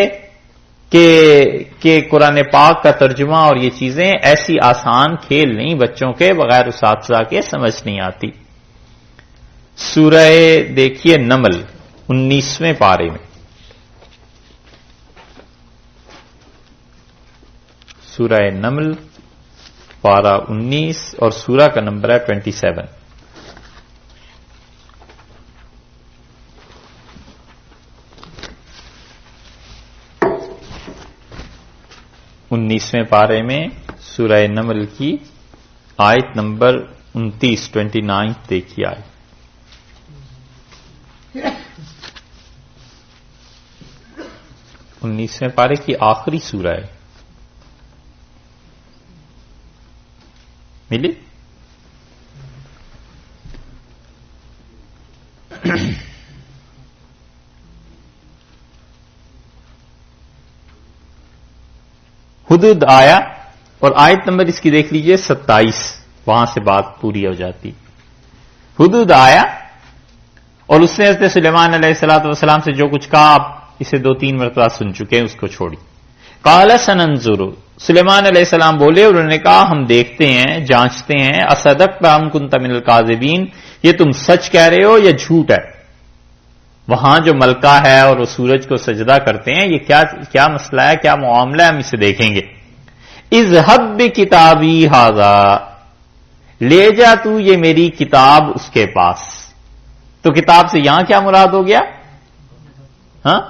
کہ قرآن پاک کا ترجمہ اور یہ چیزیں ایسی آسان کھیل نہیں، بچوں کے بغیر اساتذہ کے سمجھ نہیں آتی. سورہ دیکھیے نمل 19ویں پارے میں، سورہ نمل پارہ 19 اور سورہ کا نمبر ہے 27. انیسویں پارے میں سورہ نمل کی آیت نمبر 29 دیکھیے. آیت 19ویں پارے کی آخری سورہ ہے. ملی؟ حدود آیا اور آیت نمبر اس کی دیکھ لیجئے 27، وہاں سے بات پوری ہو جاتی. حدود آیا اور اس نے حضرت سلیمان علیہ الصلوۃ والسلام سے جو کچھ کہا، آپ اسے 2-3 مرتبہ سن چکے ہیں، اس کو چھوڑی. قال سننظر، سلیمان علیہ السلام بولے، انہوں نے کہا ہم دیکھتے ہیں، جانچتے ہیں، اصدقت ام کنت من الکاذبین، یہ تم سچ کہہ رہے ہو یا جھوٹ ہے. وہاں جو ملکہ ہے اور وہ سورج کو سجدہ کرتے ہیں، یہ کیا مسئلہ ہے، کیا معاملہ ہے، ہم اسے دیکھیں گے. اذهب بکتابی ھذا، لے جا تو یہ میری کتاب اس کے پاس. تو کتاب سے یہاں کیا مراد ہو گیا؟ ہاں،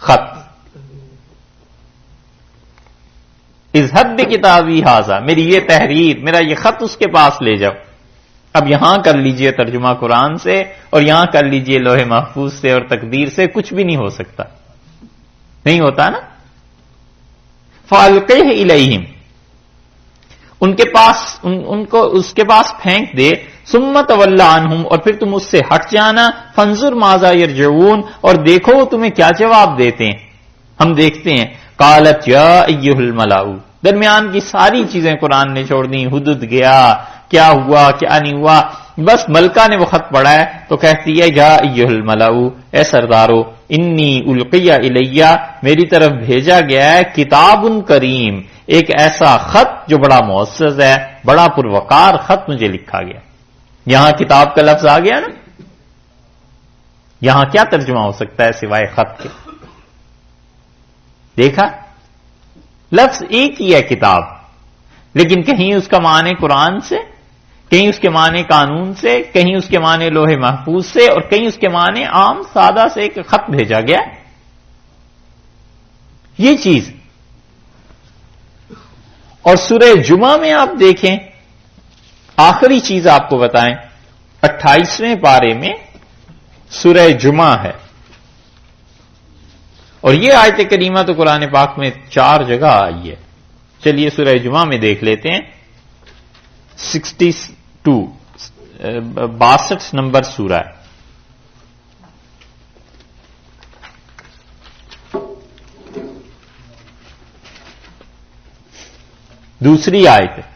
خط. اذهب بکتابی ھذا، میری یہ تحریر، میرا یہ خط اس کے پاس لے جاؤ. اب یہاں کر لیجئے ترجمہ قرآن سے اور یہاں کر لیجئے لوح محفوظ سے اور تقدیر سے، کچھ بھی نہیں ہو سکتا. نہیں ہوتا نا. فَأَلْقِهْ إِلَيْهِمْ، ان کے پاس، ان کو اس کے پاس پھینک دے. ثُمَّ تَوَلَّ عَنْهُمْ، اور پھر تم اس سے ہٹ جانا. فَانظُرْ مَاذَا يَرْجِعُونَ، اور دیکھو وہ تمہیں کیا جواب دیتے ہیں. ہم دیکھتے ہیں. قَالَتْ يَا أَيُّهَا الْمَلَأُ، درمیان کی ساری چیزیں قرآن نے چھوڑ دی. حدود گیا، کیا ہوا کیا نہیں ہوا، بس ملکہ نے وہ خط پڑھا ہے تو کہتی ہے یا ایھا الملأ، اے سردارو، انی القی الیہ، میری طرف بھیجا گیا ہے کتاب کریم، ایک ایسا خط جو بڑا معزز ہے، بڑا پروقار خط مجھے لکھا گیا. یہاں کتاب کا لفظ آ گیا نا. یہاں کیا ترجمہ ہو سکتا ہے سوائے خط کے؟ دیکھا، لفظ ایک ہی ہے کتاب، لیکن کہیں اس کا معنی قرآن سے، کہیں اس کے معنی قانون سے، کہیں اس کے معنی لوح محفوظ سے، اور کہیں اس کے معنی عام سادہ سے ایک خط بھیجا گیا. یہ چیز. اور سورہ جمعہ میں آپ دیکھیں، آخری چیز آپ کو بتائیں، 28ویں پارے میں سورہ جمعہ ہے، اور یہ آیت کریمہ تو قرآن پاک میں 4 جگہ آئی ہے. چلیے سورہ جمعہ میں دیکھ لیتے ہیں. 62 نمبر سورہ ہے. دوسری آیت ہے.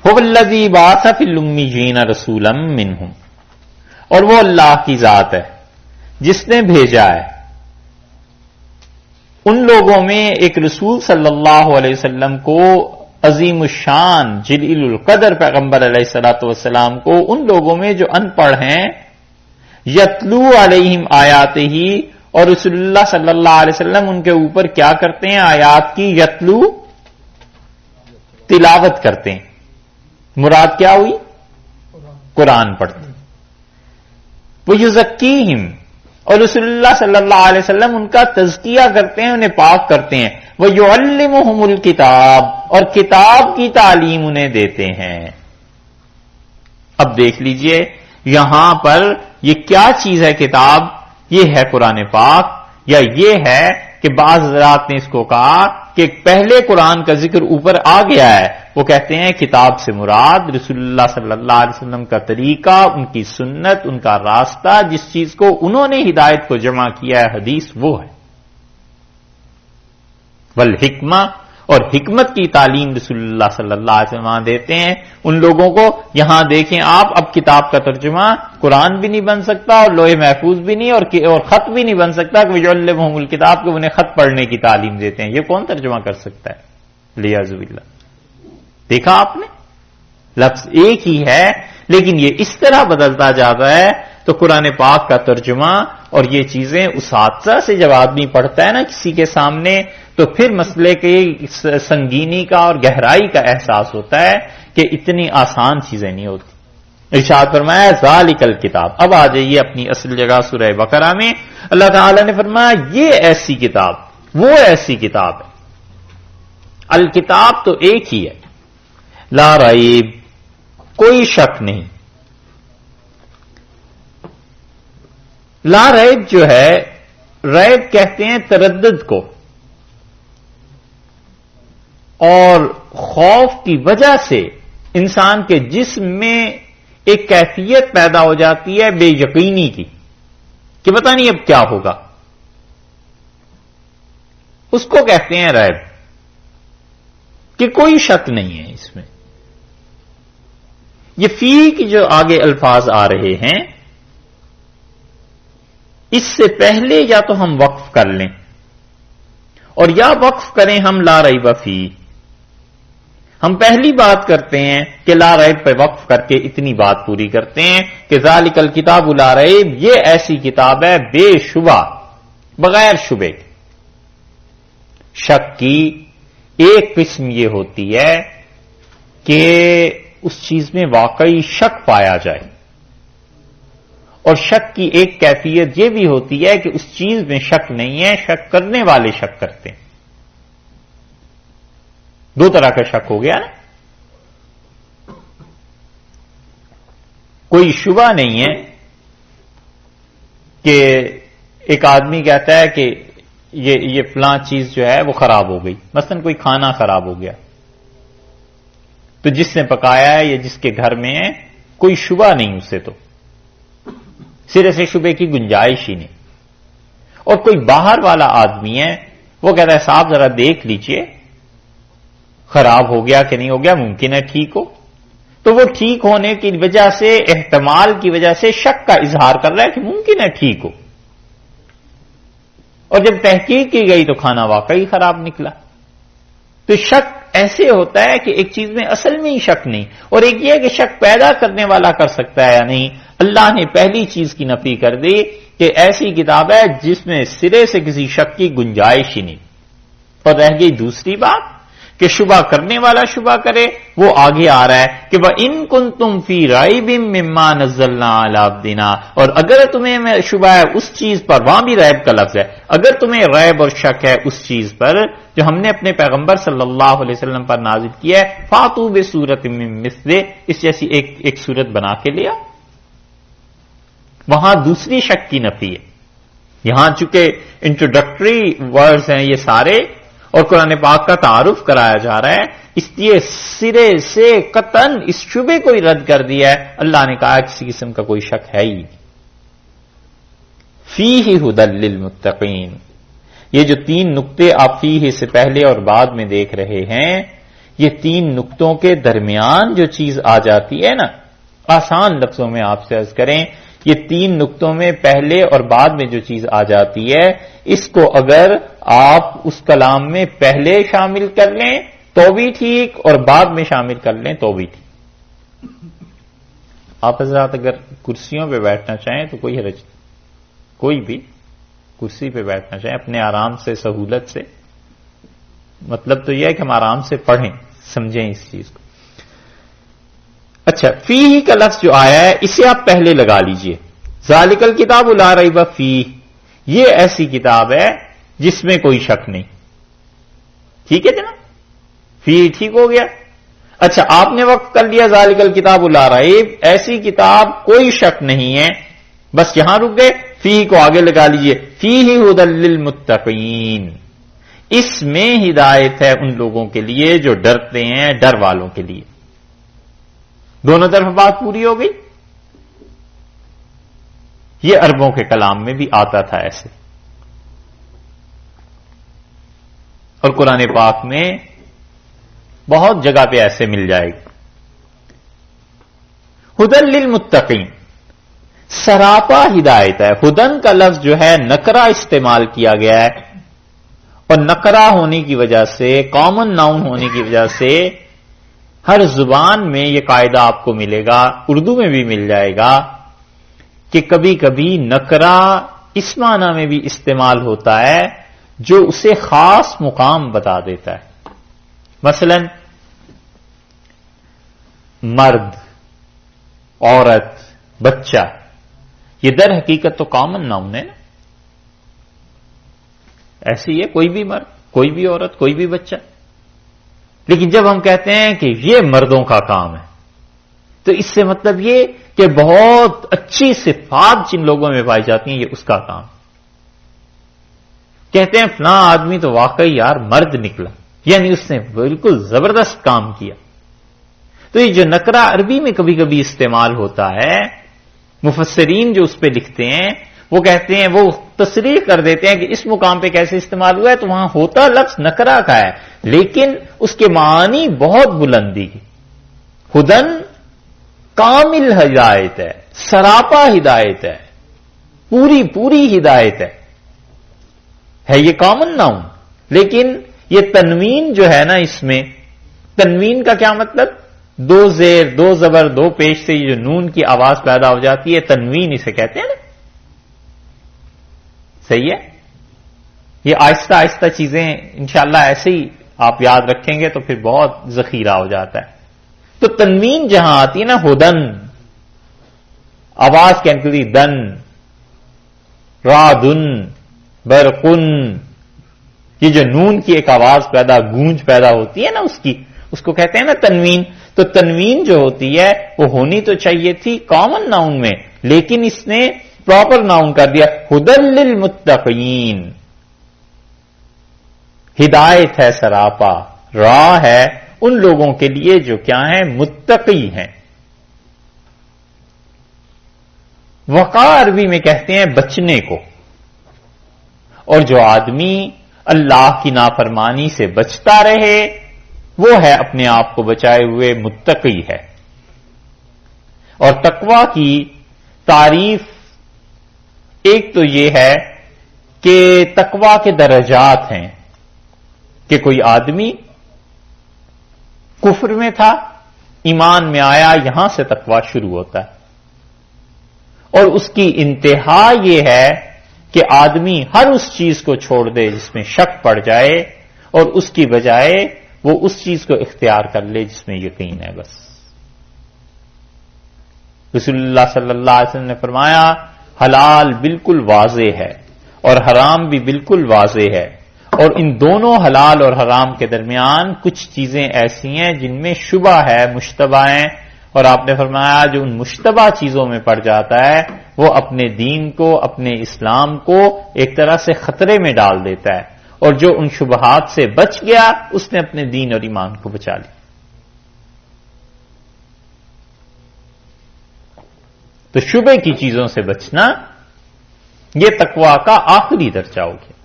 هو الذی بعث فی الامیین رسولا منہم، اور وہ اللہ کی ذات ہے جس نے بھیجا ہے ان لوگوں میں ایک رسول صلی اللہ علیہ وسلم کو، عظیم الشان جلیل القدر پیغمبر علیہ الصلوۃ والسلام کو، ان لوگوں میں جو ان پڑھ ہیں. یتلو علیہم آیاتہ، اور رسول اللہ صلی اللہ علیہ وسلم ان کے اوپر کیا کرتے ہیں؟ آیات کی یتلو، تلاوت کرتے ہیں. مراد کیا ہوئی؟ قرآن پڑھتے ہیں. وَيُزَكِّيهِمْ، اور رسول اللہ صلی اللہ علیہ وسلم ان کا تزکیہ کرتے ہیں، انہیں پاک کرتے ہیں. وَيُعَلِّمُهُمُ الْكِتَابَ، اور کتاب کی تعلیم انہیں دیتے ہیں. اب دیکھ لیجئے یہاں پر یہ کیا چیز ہے کتاب؟ یہ ہے قرآن پاک، یا یہ ہے کہ بعض حضرات نے اس کو کہا کہ پہلے قرآن کا ذکر اوپر آ گیا ہے. وہ کہتے ہیں کتاب سے مراد رسول اللہ صلی اللہ علیہ وسلم کا طریقہ، ان کی سنت، ان کا راستہ، جس چیز کو انہوں نے ہدایت کو جمع کیا ہے حدیث، وہ ہے. والحکمہ، اور حکمت کی تعلیم رسول اللہ صلی اللہ علیہ وسلم دیتے ہیں ان لوگوں کو. یہاں دیکھیں آپ، اب کتاب کا ترجمہ قرآن بھی نہیں بن سکتا اور لوح محفوظ بھی نہیں اور خط بھی نہیں بن سکتا کہ وَيُعَلِّمُهُمُ الْكِتَابَ کہ انہیں خط پڑھنے کی تعلیم دیتے ہیں. یہ کون ترجمہ کر سکتا ہے؟ لیاذ باللہ. دیکھا آپ نے، لفظ ایک ہی ہے لیکن یہ اس طرح بدلتا جاتا ہے. تو قرآن پاک کا ترجمہ اور یہ چیزیں اساتذہ سے جب آدمی پڑھتا ہے نا کسی کے سامنے، تو پھر مسئلے کی سنگینی کا اور گہرائی کا احساس ہوتا ہے کہ اتنی آسان چیزیں نہیں ہوتی. ارشاد فرمایا ذالک الکتاب. اب آ جائیے اپنی اصل جگہ سورہ بقرہ میں. اللہ تعالی نے فرمایا یہ ایسی کتاب، وہ ایسی کتاب ہے. الکتاب تو ایک ہی ہے، لا ریب، کوئی شک نہیں. لا ریب جو ہے، ریب کہتے ہیں تردد کو، اور خوف کی وجہ سے انسان کے جسم میں ایک کیفیت پیدا ہو جاتی ہے بے یقینی کی کہ پتہ نہیں اب کیا ہوگا. اس کو کہتے ہیں ریب، کہ کوئی شک نہیں ہے اس میں. یہ فی کی جو آگے الفاظ آ رہے ہیں، اس سے پہلے یا تو ہم وقف کر لیں اور یا وقف کریں ہم لا ریب فی. ہم پہلی بات کرتے ہیں کہ لا ریب پہ وقف کر کے اتنی بات پوری کرتے ہیں کہ ذالک الکتاب لا ریب، یہ ایسی کتاب ہے بے شبہ، بغیر شبے کے. شک کی ایک قسم یہ ہوتی ہے کہ اس چیز میں واقعی شک پایا جائے، اور شک کی ایک کیفیت یہ بھی ہوتی ہے کہ اس چیز میں شک نہیں ہے، شک کرنے والے شک کرتے ہیں. دو طرح کا شک ہو گیا نا. کوئی شبہ نہیں ہے کہ ایک آدمی کہتا ہے کہ یہ فلاں چیز جو ہے وہ خراب ہو گئی، مثلا کوئی کھانا خراب ہو گیا، تو جس نے پکایا ہے یا جس کے گھر میں ہے کوئی شبہ نہیں اسے، تو سرے سے شبے کی گنجائش ہی نہیں. اور کوئی باہر والا آدمی ہے، وہ کہتا ہے صاحب ذرا دیکھ لیجئے خراب ہو گیا کہ نہیں ہو گیا، ممکن ہے ٹھیک ہو. تو وہ ٹھیک ہونے کی وجہ سے، احتمال کی وجہ سے شک کا اظہار کر رہا ہے کہ ممکن ہے ٹھیک ہو. اور جب تحقیق کی گئی تو کھانا واقعی خراب نکلا. تو شک ایسے ہوتا ہے کہ ایک چیز میں اصل میں ہی شک نہیں، اور ایک یہ کہ شک پیدا کرنے والا کر سکتا ہے یا نہیں. اللہ نے پہلی چیز کی نفی کر دی کہ ایسی کتاب ہے جس میں سرے سے کسی شک کی گنجائش ہی نہیں. اور رہ گئی دوسری بات کہ شبہ کرنے والا شبہ کرے، وہ آگے آ رہا ہے کہ وَإِن كُنتُمْ فِي رَيْبٍ مِّمَّا نَزَّلْنَا عَلَىٰ عَبْدِنَا. اور اگر تمہیں شبہ ہے اس چیز پر، وہاں بھی ریب کا لفظ ہے، اگر تمہیں ریب اور شک ہے اس چیز پر جو ہم نے اپنے پیغمبر صلی اللہ علیہ وسلم پر نازل کیا ہے، فَأْتُوا بِسُورَةٍ مِّن مِّثْلِهِ، اس جیسی ایک صورت بنا کے لیا. وہاں دوسری شک کی نفی ہے. یہاں چونکہ انٹروڈکٹری ورڈز ہیں یہ سارے، اور قرآن پاک کا تعارف کرایا جا رہا ہے، اس لیے سرے سے قطعاً اس شبے کو ہی رد کر دیا ہے. اللہ نے کہا کسی قسم کا کوئی شک ہے ہی. فیہ ھدی للمتقین. یہ جو تین نقطے آپ فیہ سے پہلے اور بعد میں دیکھ رہے ہیں، یہ تین نقطوں کے درمیان جو چیز آ جاتی ہے نا، آسان لفظوں میں آپ سے عرض کریں، یہ تین نقطوں میں پہلے اور بعد میں جو چیز آ جاتی ہے، اس کو اگر آپ اس کلام میں پہلے شامل کر لیں تو بھی ٹھیک، اور بعد میں شامل کر لیں تو بھی ٹھیک. آپ حضرات اگر کرسیوں پہ بیٹھنا چاہیں تو کوئی حرج، کوئی بھی کرسی پہ بیٹھنا چاہیں اپنے آرام سے سہولت سے. مطلب تو یہ ہے کہ ہم آرام سے پڑھیں سمجھیں اس چیز کو. اچھا فیہ کا لفظ جو آیا ہے اسے آپ پہلے لگا لیجئے. ذالک الکتاب لا ریب فیہ یہ ایسی کتاب ہے جس میں کوئی شک نہیں. ٹھیک ہے جناب فیہ ٹھیک ہو گیا. اچھا آپ نے وقف کر لیا ذالک الکتاب لا ریب ایسی کتاب کوئی شک نہیں ہے بس یہاں رک گئے. فیہ کو آگے لگا لیجئے فیہ ھدی للمتقین اس میں ہدایت ہے ان لوگوں کے لیے جو ڈرتے ہیں ڈر والوں کے لیے. دونوں طرف بات پوری ہو گئی. یہ عربوں کے کلام میں بھی آتا تھا ایسے اور قرآن پاک میں بہت جگہ پہ ایسے مل جائے گا. ھدی للمتقین سراپا ہدایت ہے. ہدن کا لفظ جو ہے نکرہ استعمال کیا گیا ہے اور نکرہ ہونے کی وجہ سے کامن ناؤن ہونے کی وجہ سے ہر زبان میں یہ قاعدہ آپ کو ملے گا اردو میں بھی مل جائے گا کہ کبھی کبھی نکرہ اس معنی میں بھی استعمال ہوتا ہے جو اسے خاص مقام بتا دیتا ہے. مثلا مرد عورت بچہ یہ در حقیقت تو کامن ناؤن ہے نا. ایسی ہے کوئی بھی مرد کوئی بھی عورت کوئی بھی بچہ. لیکن جب ہم کہتے ہیں کہ یہ مردوں کا کام ہے تو اس سے مطلب یہ کہ بہت اچھی صفات جن لوگوں میں پائی جاتی ہیں یہ اس کا کام. کہتے ہیں فلاں آدمی تو واقعی یار مرد نکلا یعنی اس نے بالکل زبردست کام کیا. تو یہ جو نکرہ عربی میں کبھی کبھی استعمال ہوتا ہے مفسرین جو اس پہ لکھتے ہیں وہ کہتے ہیں وہ تصریح کر دیتے ہیں کہ اس مقام پہ کیسے استعمال ہوا ہے تو وہاں ہوتا لفظ نکرہ کا ہے لیکن اس کے معنی بہت بلندی کی. ہدن کامل ہدایت ہے سراپا ہدایت ہے پوری پوری ہدایت ہے یہ کامن ناؤن. لیکن یہ تنوین جو ہے نا اس میں تنوین کا کیا مطلب دو زیر دو زبر دو پیش سے جو نون کی آواز پیدا ہو جاتی ہے تنوین اسے کہتے ہیں نا. صحیح ہے. یہ آہستہ آہستہ چیزیں انشاءاللہ ایسے ہی آپ یاد رکھیں گے تو پھر بہت ذخیرہ ہو جاتا ہے. تو تنوین جہاں آتی ہے نا ہدن آواز کیا نکلتی دن رادن برقن یہ جو نون کی ایک آواز پیدا گونج پیدا ہوتی ہے نا اس کو کہتے ہیں نا تنوین. تو تنوین جو ہوتی ہے وہ ہونی تو چاہیے تھی کامن ناؤن میں لیکن اس نے پراپر ناؤن کر دیا ھدی للمتقین. ہدایت ہے سراپا راہ ہے ان لوگوں کے لیے جو کیا ہیں متقی ہیں. وقا عربی میں کہتے ہیں بچنے کو اور جو آدمی اللہ کی نافرمانی سے بچتا رہے وہ ہے اپنے آپ کو بچائے ہوئے متقی ہے. اور تقوی کی تعریف ایک تو یہ ہے کہ تقوی کے درجات ہیں کہ کوئی آدمی کفر میں تھا ایمان میں آیا یہاں سے تقوی شروع ہوتا ہے اور اس کی انتہا یہ ہے کہ آدمی ہر اس چیز کو چھوڑ دے جس میں شک پڑ جائے اور اس کی بجائے وہ اس چیز کو اختیار کر لے جس میں یقین ہے. بس رسول اللہ صلی اللہ علیہ وسلم نے فرمایا حلال بالکل واضح ہے اور حرام بھی بالکل واضح ہے اور ان دونوں حلال اور حرام کے درمیان کچھ چیزیں ایسی ہیں جن میں شبہ ہے مشتبہ ہیں اور آپ نے فرمایا جو ان مشتبہ چیزوں میں پڑ جاتا ہے وہ اپنے دین کو اپنے اسلام کو ایک طرح سے خطرے میں ڈال دیتا ہے اور جو ان شبہات سے بچ گیا اس نے اپنے دین اور ایمان کو بچا لیا. تو شبہ کی چیزوں سے بچنا یہ تقوی کا آخری درجہ ہو گیا.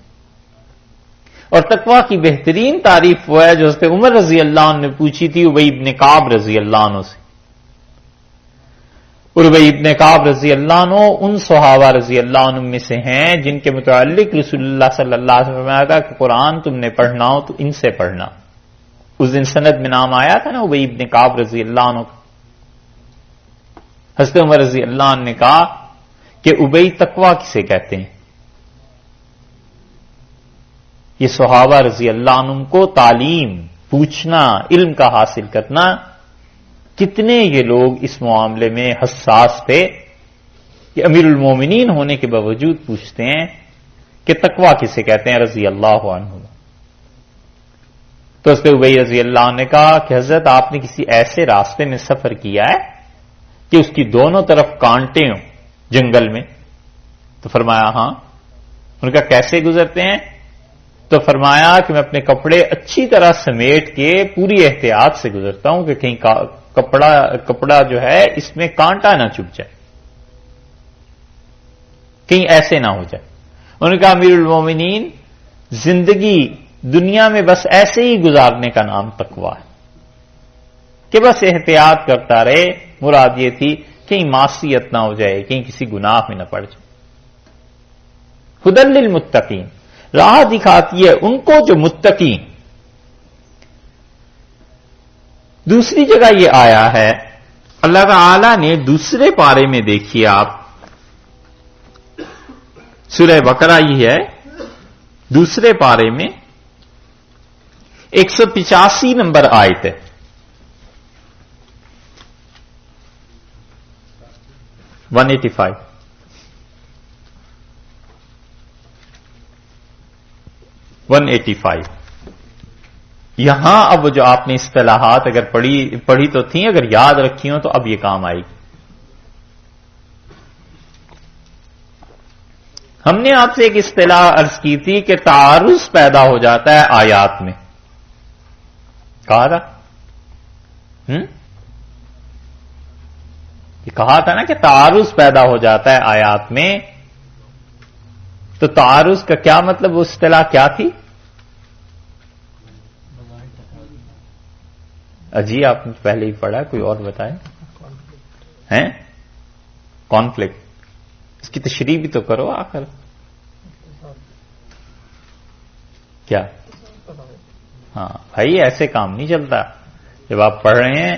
اور تقوی کی بہترین تعریف وہ ہے جو حضرت عمر رضی اللہ عنہ نے پوچھی تھی ابی ابن کعب رضی اللہ عنہ سے. ابی ابن کعب رضی اللہ عنہ ان صحابہ رضی اللہ عنہ میں سے ہیں جن کے متعلق رسول اللہ صلی اللہ علیہ وسلم نے فرمایا تھا کہ قرآن تم نے پڑھنا ہو تو ان سے پڑھنا. اس دن سند میں نام آیا تھا نا ابی ابن کعب رضی اللہ عنہ کا. حضرت عمر رضی اللہ عنہ نے کہا کہ ابی تقوی کسے کہتے ہیں یہ صحابہ رضی اللہ عنہم کو تعلیم پوچھنا، علم کا حاصل کرنا، کتنے یہ لوگ اس معاملے میں حساس تھے کہ امیر المومنین ہونے کے باوجود پوچھتے ہیں کہ تقویٰ کسے کہتے ہیں رضی اللہ عنہ. تو اس پہ ابی رضی اللہ عنہ نے کہا کہ حضرت آپ نے کسی ایسے راستے میں سفر کیا ہے کہ اس کی دونوں طرف کانٹے ہوں جنگل میں؟ تو فرمایا ہاں. ان کا کیسے گزرتے ہیں؟ تو فرمایا کہ میں اپنے کپڑے اچھی طرح سمیٹ کے پوری احتیاط سے گزرتا ہوں کہ کہیں کپڑا جو ہے اس میں کانٹا نہ چبھ جائے، کہیں ایسے نہ ہو جائے. انہوں نے کہا امیر المومنین، زندگی دنیا میں بس ایسے ہی گزارنے کا نام تقویٰ ہے کہ بس احتیاط کرتا رہے. مراد یہ تھی کہیں معصیت نہ ہو جائے، کہیں کسی گناہ میں نہ پڑ جائے. ہدی للمتقین، راہ دکھاتی ہے ان کو جو متقین. دوسری جگہ یہ آیا ہے اللہ تعالی نے دوسرے پارے میں، دیکھیے آپ سورہ بقرہ ہی ہے، دوسرے پارے میں 185 نمبر آیت ہے. One eighty five. یہاں اب جو آپ نے اصطلاحات اگر پڑھی تو تھیں، اگر یاد رکھی ہوں تو اب یہ کام آئے گی. ہم نے آپ سے ایک اصطلاح عرض کی تھی کہ تعارض پیدا ہو جاتا ہے آیات میں. کہا تھا یہ کہا تھا نا کہ تعارض پیدا ہو جاتا ہے آیات میں. تو تعارض کا کیا مطلب، وہ اصطلاح کیا تھی؟ اجی آپ نے پہلے ہی پڑھا، کوئی اور بتائے ہیں؟ کانفلکٹ. اس کی تشریح بھی تو کرو آخر. کیا؟ ہاں بھائی، ایسے کام نہیں چلتا. جب آپ پڑھ رہے ہیں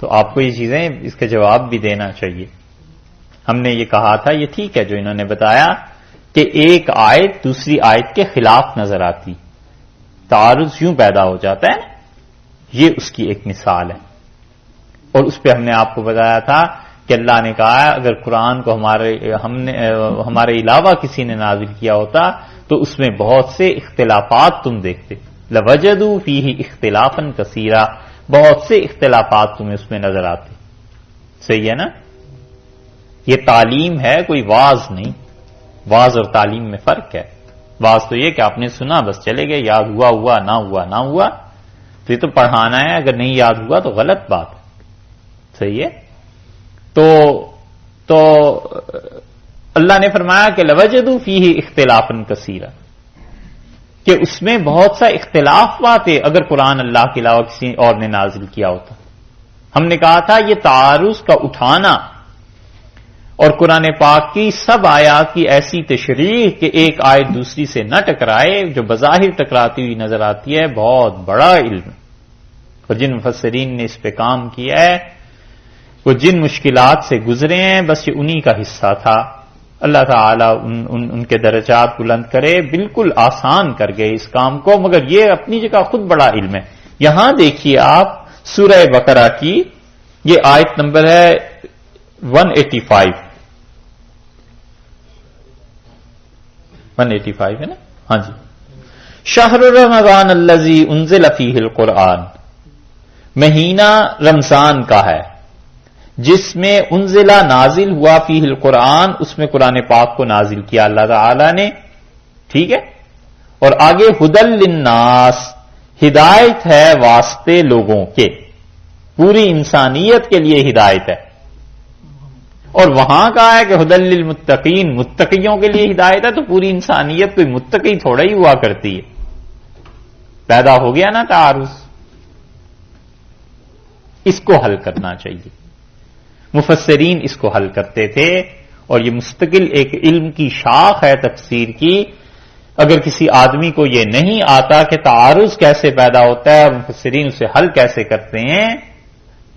تو آپ کو یہ چیزیں اس کا جواب بھی دینا چاہیے. ہم نے یہ کہا تھا، یہ ٹھیک ہے جو انہوں نے بتایا کہ ایک آیت دوسری آیت کے خلاف نظر آتی، تعارض یوں پیدا ہو جاتا ہے، یہ اس کی ایک مثال ہے. اور اس پہ ہم نے آپ کو بتایا تھا کہ اللہ نے کہا اگر قرآن کو ہمارے علاوہ کسی نے نازل کیا ہوتا تو اس میں بہت سے اختلافات تم دیکھتے. لوجدوا فیہ اختلافا کثیرا، بہت سے اختلافات تمہیں اس میں نظر آتے. صحیح ہے نا؟ یہ تعلیم ہے، کوئی واعظ نہیں. واعظ اور تعلیم میں فرق ہے. واعظ تو یہ کہ آپ نے سنا بس چلے گئے، یاد ہوا ہوا، نہ ہوا نہ ہوا. تو یہ تو پڑھانا ہے، اگر نہیں یاد ہوا تو غلط بات ہے. صحیح ہے؟ تو اللہ نے فرمایا کہ لوجدوا فیہ اختلافا کثیرا، کہ اس میں بہت سا اختلاف باتیں اگر قرآن اللہ کے علاوہ کسی اور نے نازل کیا ہوتا. ہم نے کہا تھا یہ تعارض کا اٹھانا اور قرآن پاک کی سب آیات کی ایسی تشریح کہ ایک آیت دوسری سے نہ ٹکرائے، جو بظاہر ٹکراتی ہوئی نظر آتی ہے، بہت بڑا علم. اور جن مفسرین نے اس پہ کام کیا ہے، وہ جن مشکلات سے گزرے ہیں، بس یہ انہی کا حصہ تھا. اللہ تعالیٰ ان کے درجات بلند کرے. بالکل آسان کر گئے اس کام کو، مگر یہ اپنی جگہ خود بڑا علم ہے. یہاں دیکھیے آپ سورہ بقرہ کی یہ آیت نمبر ہے 185. 185 ہے نا؟ ہاں جی. شہر رمضان الذی انزل فیہ القرآن، مہینہ رمضان کا ہے جس میں انزلہ نازل ہوا فیہ القرآن، اس میں قرآن پاک کو نازل کیا اللہ تعالی نے. ٹھیک ہے؟ اور آگے ہدی للناس، ہدایت ہے واسطے لوگوں کے، پوری انسانیت کے لیے ہدایت ہے. اور وہاں کہا ہے کہ ہدی للمتقین، متقیوں کے لیے ہدایت ہے. تو پوری انسانیت کوئی متقی تھوڑا ہی ہوا کرتی ہے. پیدا ہو گیا نا تعارض. اس کو حل کرنا چاہیے. مفسرین اس کو حل کرتے تھے، اور یہ مستقل ایک علم کی شاخ ہے تفسیر کی. اگر کسی آدمی کو یہ نہیں آتا کہ تعارض کیسے پیدا ہوتا ہے اور مفسرین اسے حل کیسے کرتے ہیں،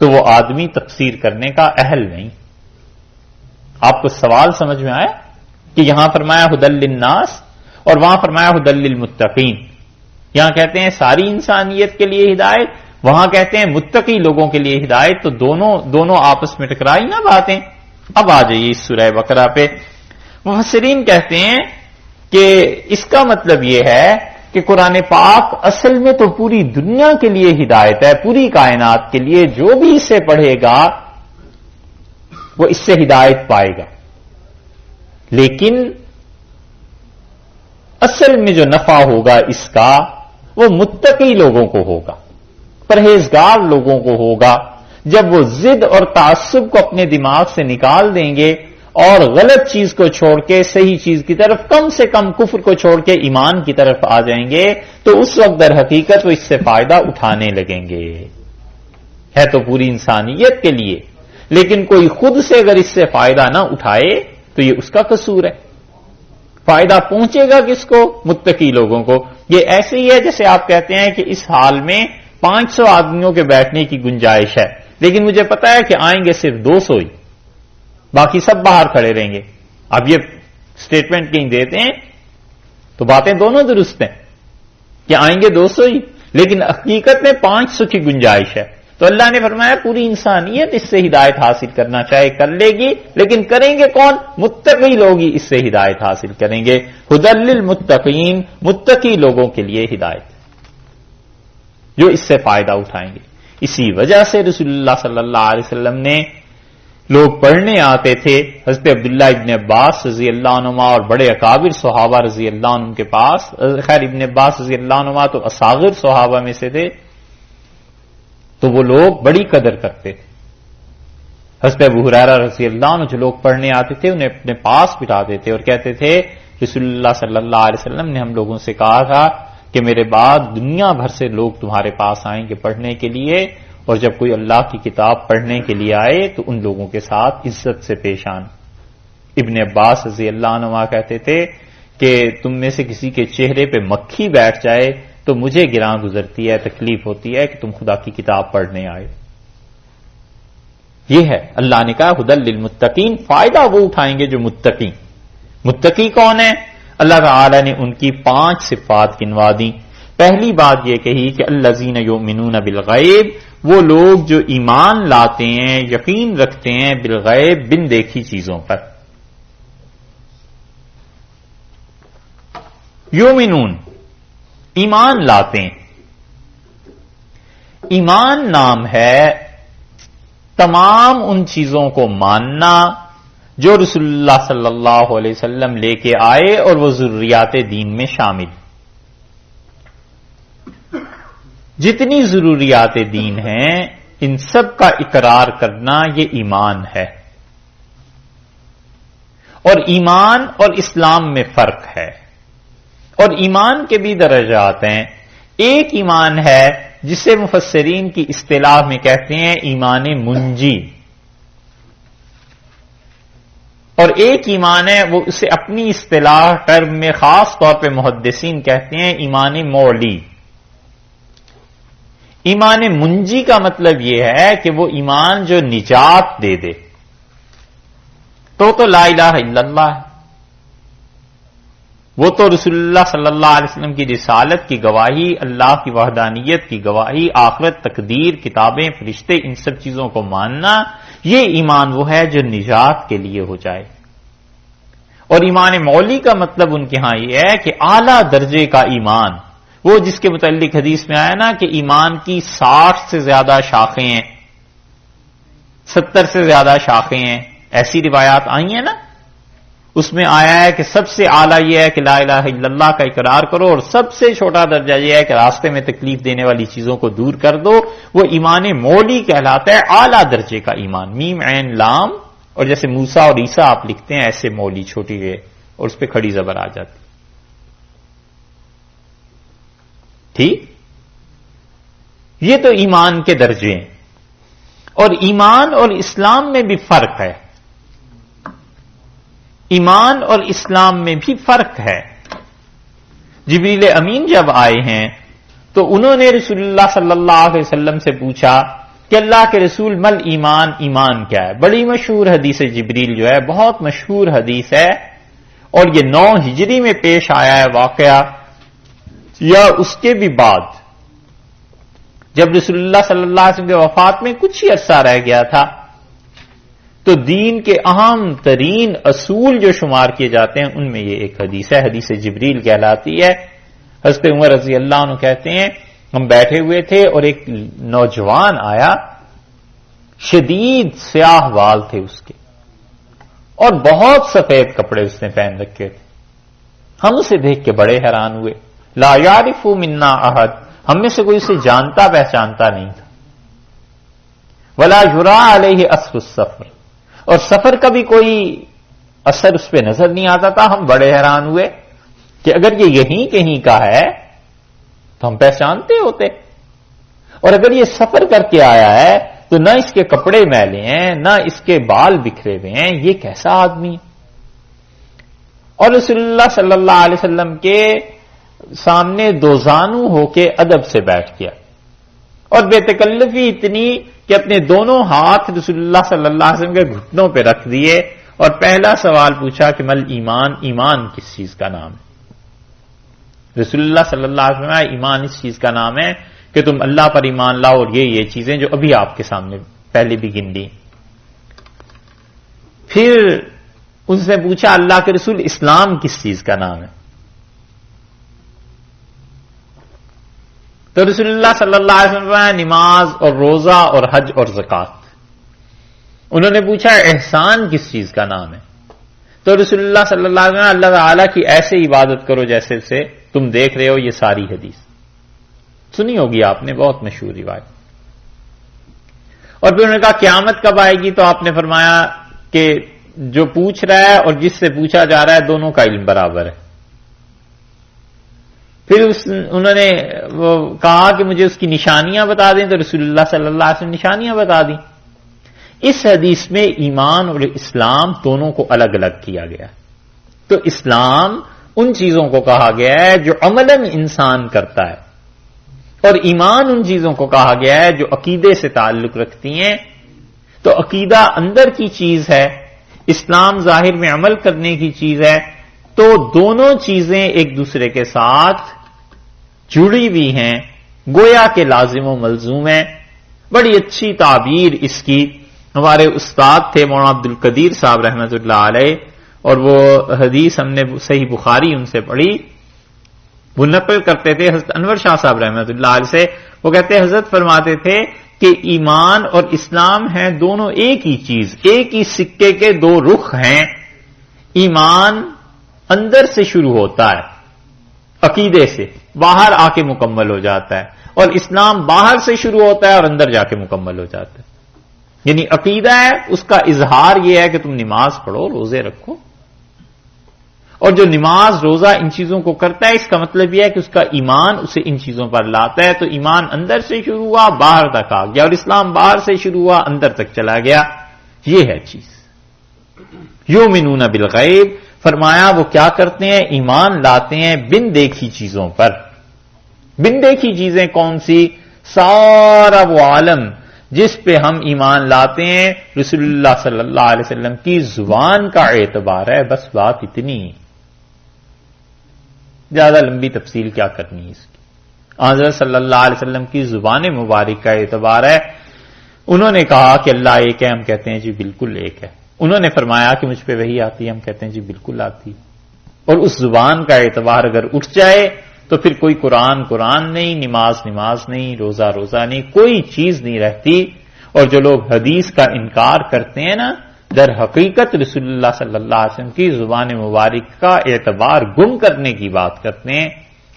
تو وہ آدمی تفسیر کرنے کا اہل نہیں. آپ کو سوال سمجھ میں آیا کہ یہاں فرمایا ہدی للناس، اور وہاں فرمایا ہدی للمتقین. یہاں کہتے ہیں ساری انسانیت کے لیے ہدایت، وہاں کہتے ہیں متقی لوگوں کے لیے ہدایت، تو دونوں آپس میں ٹکرائی نہ باتیں. اب آ جائیے اس سورہ بقرہ پہ. مفسرین کہتے ہیں کہ اس کا مطلب یہ ہے کہ قرآن پاک اصل میں تو پوری دنیا کے لیے ہدایت ہے، پوری کائنات کے لیے. جو بھی اسے پڑھے گا وہ اس سے ہدایت پائے گا، لیکن اصل میں جو نفع ہوگا اس کا وہ متقی لوگوں کو ہوگا، پرہیزگار لوگوں کو ہوگا. جب وہ ضد اور تعصب کو اپنے دماغ سے نکال دیں گے اور غلط چیز کو چھوڑ کے صحیح چیز کی طرف، کم سے کم کفر کو چھوڑ کے ایمان کی طرف آ جائیں گے، تو اس وقت در حقیقت وہ اس سے فائدہ اٹھانے لگیں گے. ہے تو پوری انسانیت کے لیے، لیکن کوئی خود سے اگر اس سے فائدہ نہ اٹھائے تو یہ اس کا قصور ہے. فائدہ پہنچے گا کس کو؟ متقی لوگوں کو. یہ ایسے ہی ہے جیسے آپ کہتے ہیں کہ اس حال میں 500 آدمیوں کے بیٹھنے کی گنجائش ہے، لیکن مجھے پتا ہے کہ آئیں گے صرف 200 ہی، باقی سب باہر کھڑے رہیں گے. اب یہ سٹیٹمنٹ کہیں دیتے ہیں تو باتیں دونوں درست ہیں کہ آئیں گے 200 ہی، لیکن حقیقت میں 500 کی گنجائش ہے. تو اللہ نے فرمایا پوری انسانیت اس سے ہدایت حاصل کرنا چاہے کر لے گی، لیکن کریں گے کون؟ متقی لوگ ہی اس سے ہدایت حاصل کریں گے. ہدی للمتقین، متقی لوگوں کے لیے ہدایت جو اس سے فائدہ اٹھائیں گے. اسی وجہ سے رسول اللہ صلی اللہ علیہ وسلم نے لوگ پڑھنے آتے تھے حضرت عبداللہ ابن عباس رضی اللہ عنہما اور بڑے اکابر صحابہ رضی اللہ عنہ کے پاس. خیر ابن عباس رضی اللہ عنہما تو اصاغر صحابہ میں سے تھے، تو وہ لوگ بڑی قدر کرتے تھے. حضرت ابو ہریرہ رضی اللہ عنہ جو لوگ پڑھنے آتے تھے انہیں اپنے پاس بٹھاتے تھے اور کہتے تھے رسول اللہ صلی اللہ علیہ وسلم نے ہم لوگوں سے کہا تھا کہ میرے بعد دنیا بھر سے لوگ تمہارے پاس آئیں گے پڑھنے کے لیے، اور جب کوئی اللہ کی کتاب پڑھنے کے لیے آئے تو ان لوگوں کے ساتھ عزت سے پیش آن. ابن عباس رضی اللہ عنہ کہتے تھے کہ تم میں سے کسی کے چہرے پہ مکھی بیٹھ جائے تو مجھے گراں گزرتی ہے، تکلیف ہوتی ہے کہ تم خدا کی کتاب پڑھنے آئے. یہ ہے اللہ نے کہا ہدی للمتقین، فائدہ وہ اٹھائیں گے جو متقی. متقی کون ہے؟ اللہ تعالی نے ان کی 5 صفات گنوا دی. پہلی بات یہ کہی کہ الذین یؤمنون بالغیب، وہ لوگ جو ایمان لاتے ہیں، یقین رکھتے ہیں بالغیب، بن دیکھی چیزوں پر. یؤمنون ایمان لاتے ہیں. ایمان نام ہے تمام ان چیزوں کو ماننا جو رسول اللہ صلی اللہ علیہ وسلم لے کے آئے اور وہ ضروریات دین میں شامل. جتنی ضروریات دین ہیں ان سب کا اقرار کرنا یہ ایمان ہے. اور ایمان اور اسلام میں فرق ہے، اور ایمان کے بھی درجات ہیں. ایک ایمان ہے جسے مفسرین کی اصطلاح میں کہتے ہیں ایمان منجی، اور ایک ایمان ہے وہ اسے اپنی اصطلاح ٹرم میں خاص طور پہ محدثین کہتے ہیں ایمان مولی. ایمان منجی کا مطلب یہ ہے کہ وہ ایمان جو نجات دے دے. تو لا الہ الا اللہ ہے، وہ تو رسول اللہ صلی اللہ علیہ وسلم کی رسالت کی گواہی، اللہ کی وحدانیت کی گواہی، آخرت، تقدیر، کتابیں، فرشتے، ان سب چیزوں کو ماننا، یہ ایمان وہ ہے جو نجات کے لیے ہو جائے. اور ایمان مولی کا مطلب ان کے ہاں یہ ہے کہ اعلیٰ درجے کا ایمان، وہ جس کے متعلق حدیث میں آیا نا کہ ایمان کی 60 سے زیادہ شاخیں ہیں، 70 سے زیادہ شاخیں ہیں، ایسی روایات آئی ہیں نا. اس میں آیا ہے کہ سب سے اعلیٰ یہ ہے کہ لا الہ الا اللہ کا اقرار کرو، اور سب سے چھوٹا درجہ یہ ہے کہ راستے میں تکلیف دینے والی چیزوں کو دور کر دو. وہ ایمان مولی کہلاتا ہے، اعلیٰ درجے کا ایمان. میم عین لام، اور جیسے موسیٰ اور عیسیٰ آپ لکھتے ہیں ایسے مولی چھوٹی ہے اور اس پہ کھڑی زبر آ جاتی. ٹھیک، یہ تو ایمان کے درجے ہیں. اور ایمان اور اسلام میں بھی فرق ہے. ایمان اور اسلام میں بھی فرق ہے. جبریل امین جب آئے ہیں تو انہوں نے رسول اللہ صلی اللہ علیہ وسلم سے پوچھا کہ اللہ کے رسول مل ایمان، ایمان کیا ہے؟ بڑی مشہور حدیث جبریل جو ہے، بہت مشہور حدیث ہے. اور یہ 9 ہجری میں پیش آیا ہے واقعہ یا اس کے بھی بعد، جب رسول اللہ صلی اللہ علیہ وسلم کے وفات میں کچھ ہی عرصہ رہ گیا تھا، تو دین کے اہم ترین اصول جو شمار کیے جاتے ہیں ان میں یہ ایک حدیث ہے، حدیث جبریل کہلاتی ہے۔ حضرت عمر رضی اللہ عنہ کہتے ہیں ہم بیٹھے ہوئے تھے اور ایک نوجوان آیا، شدید سیاہ وال تھے اس کے، اور بہت سفید کپڑے اس نے پہن رکھے تھے۔ ہم اسے دیکھ کے بڑے حیران ہوئے، لا یعرف منا احد، ہم میں سے کوئی اسے جانتا پہچانتا نہیں تھا۔ ولا یرا علیہ اثر السفر، اور سفر کا بھی کوئی اثر اس پہ نظر نہیں آتا تھا۔ ہم بڑے حیران ہوئے کہ اگر یہ یہیں کہیں کا ہے تو ہم پہچانتے ہوتے، اور اگر یہ سفر کر کے آیا ہے تو نہ اس کے کپڑے میلے ہیں نہ اس کے بال بکھرے ہوئے ہیں، یہ کیسا آدمی ہے؟ اور رسول اللہ صلی اللہ علیہ وسلم کے سامنے دوزانو ہو کے ادب سے بیٹھ گیا، اور بے تکلفی اتنی کہ اپنے دونوں ہاتھ رسول اللہ صلی اللہ علیہ وسلم کے گھٹنوں پہ رکھ دیے، اور پہلا سوال پوچھا کہ مل ایمان، ایمان کس چیز کا نام ہے؟ رسول اللہ صلی اللہ علیہ وسلم ایمان اس چیز کا نام ہے کہ تم اللہ پر ایمان لاؤ، اور یہ چیزیں جو ابھی آپ کے سامنے پہلے بھی گن لی۔ پھر ان سے پوچھا اللہ کے رسول اسلام کس چیز کا نام ہے؟ تو رسول اللہ صلی اللہ علیہ وسلم نماز اور روزہ اور حج اور زکات۔ انہوں نے پوچھا احسان کس چیز کا نام ہے؟ تو رسول اللہ صلی اللہ علیہ وسلم اللہ تعالیٰ کی ایسے عبادت کرو جیسے سے تم دیکھ رہے ہو۔ یہ ساری حدیث سنی ہوگی آپ نے، بہت مشہور روایت۔ اور پھر انہوں نے کہا قیامت کب آئے گی؟ تو آپ نے فرمایا کہ جو پوچھ رہا ہے اور جس سے پوچھا جا رہا ہے دونوں کا علم برابر ہے۔ پھر انہوں نے وہ کہا کہ مجھے اس کی نشانیاں بتا دیں، تو رسول اللہ صلی اللہ علیہ وسلم نشانیاں بتا دیں۔ اس حدیث میں ایمان اور اسلام دونوں کو الگ الگ کیا گیا، تو اسلام ان چیزوں کو کہا گیا ہے جو عملاً انسان کرتا ہے، اور ایمان ان چیزوں کو کہا گیا ہے جو عقیدے سے تعلق رکھتی ہیں۔ تو عقیدہ اندر کی چیز ہے، اسلام ظاہر میں عمل کرنے کی چیز ہے، تو دونوں چیزیں ایک دوسرے کے ساتھ جڑی ہوئی ہیں، گویا کہ لازم و ملزوم ہیں۔ بڑی اچھی تعبیر اس کی ہمارے استاد تھے مولانا عبد القدیر صاحب رحمۃ اللہ علیہ، اور وہ حدیث ہم نے صحیح بخاری ان سے پڑھی، وہ نقل کرتے تھے حضرت انور شاہ صاحب رحمۃ اللہ علیہ سے۔ وہ کہتے حضرت فرماتے تھے کہ ایمان اور اسلام ہیں دونوں ایک ہی چیز، ایک ہی سکے کے دو رخ ہیں۔ ایمان اندر سے شروع ہوتا ہے، عقیدے سے باہر آ کے مکمل ہو جاتا ہے، اور اسلام باہر سے شروع ہوتا ہے اور اندر جا کے مکمل ہو جاتا ہے۔ یعنی عقیدہ ہے، اس کا اظہار یہ ہے کہ تم نماز پڑھو، روزے رکھو، اور جو نماز روزہ ان چیزوں کو کرتا ہے، اس کا مطلب یہ ہے کہ اس کا ایمان اسے ان چیزوں پر لاتا ہے۔ تو ایمان اندر سے شروع ہوا، باہر تک آ گیا، اور اسلام باہر سے شروع ہوا، اندر تک چلا گیا۔ یہ ہے چیز۔ یؤمنون بالغیب، فرمایا وہ کیا کرتے ہیں؟ ایمان لاتے ہیں بن دیکھی چیزوں پر۔ بن دیکھی چیزیں کون سی؟ سارا وہ عالم جس پہ ہم ایمان لاتے ہیں رسول اللہ صلی اللہ علیہ وسلم کی زبان کا اعتبار ہے، بس بات اتنی، زیادہ لمبی تفصیل کیا کرنی ہے اس کی۔ حضرت صلی اللہ علیہ وسلم کی زبان مبارک کا اعتبار ہے۔ انہوں نے کہا کہ اللہ ایک ہے، ہم کہتے ہیں جی بالکل ایک ہے۔ انہوں نے فرمایا کہ مجھ پہ وحی آتی ہے، ہم کہتے ہیں جی بالکل آتی ہے۔ اور اس زبان کا اعتبار اگر اٹھ جائے تو پھر کوئی قرآن نہیں، نماز نہیں، روزہ نہیں، کوئی چیز نہیں رہتی۔ اور جو لوگ حدیث کا انکار کرتے ہیں نا، در حقیقت رسول اللہ صلی اللہ علیہ وسلم کی زبان مبارک کا اعتبار گم کرنے کی بات کرتے ہیں۔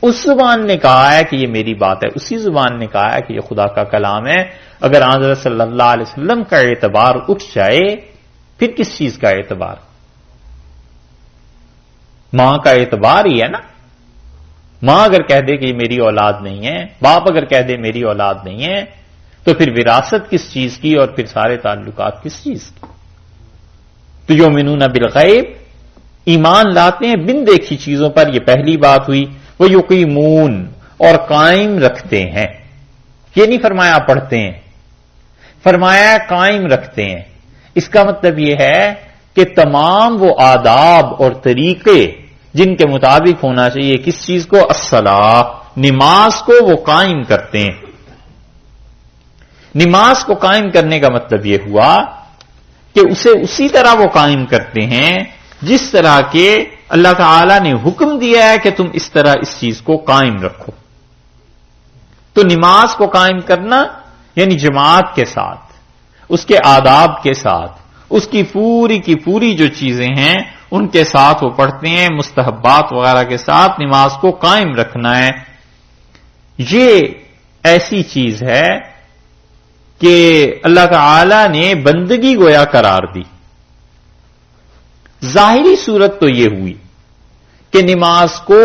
اس زبان نے کہا ہے کہ یہ میری بات ہے، اسی زبان نے کہا ہے کہ یہ خدا کا کلام ہے۔ اگر حضرت صلی اللہ علیہ وسلم کا اعتبار اٹھ جائے پھر کس چیز کا اعتبار؟ ماں کا اعتبار ہی ہے نا۔ ماں اگر کہہ دے کہ یہ میری اولاد نہیں ہے، باپ اگر کہہ دے میری اولاد نہیں ہے، تو پھر وراثت کس چیز کی اور پھر سارے تعلقات کس چیز کی؟ تو یؤمنون بالغیب، ایمان لاتے ہیں بن دیکھی چیزوں پر، یہ پہلی بات ہوئی۔ وہ یقیمون، اور قائم رکھتے ہیں۔ یہ نہیں فرمایا پڑھتے ہیں، فرمایا قائم رکھتے ہیں۔ اس کا مطلب یہ ہے کہ کہ تمام وہ آداب اور طریقے جن کے مطابق ہونا چاہیے کس چیز کو، الصلاۃ، نماز کو وہ قائم کرتے ہیں۔ نماز کو قائم کرنے کا مطلب یہ ہوا کہ اسے اسی طرح وہ قائم کرتے ہیں جس طرح کے اللہ تعالی نے حکم دیا ہے کہ تم اس طرح اس چیز کو قائم رکھو۔ تو نماز کو قائم کرنا یعنی جماعت کے ساتھ، اس کے آداب کے ساتھ، اس کی پوری جو چیزیں ہیں ان کے ساتھ وہ پڑھتے ہیں، مستحبات وغیرہ کے ساتھ نماز کو قائم رکھنا ہے۔ یہ ایسی چیز ہے کہ اللہ تعالی نے بندگی گویا قرار دی۔ ظاہری صورت تو یہ ہوئی کہ نماز کو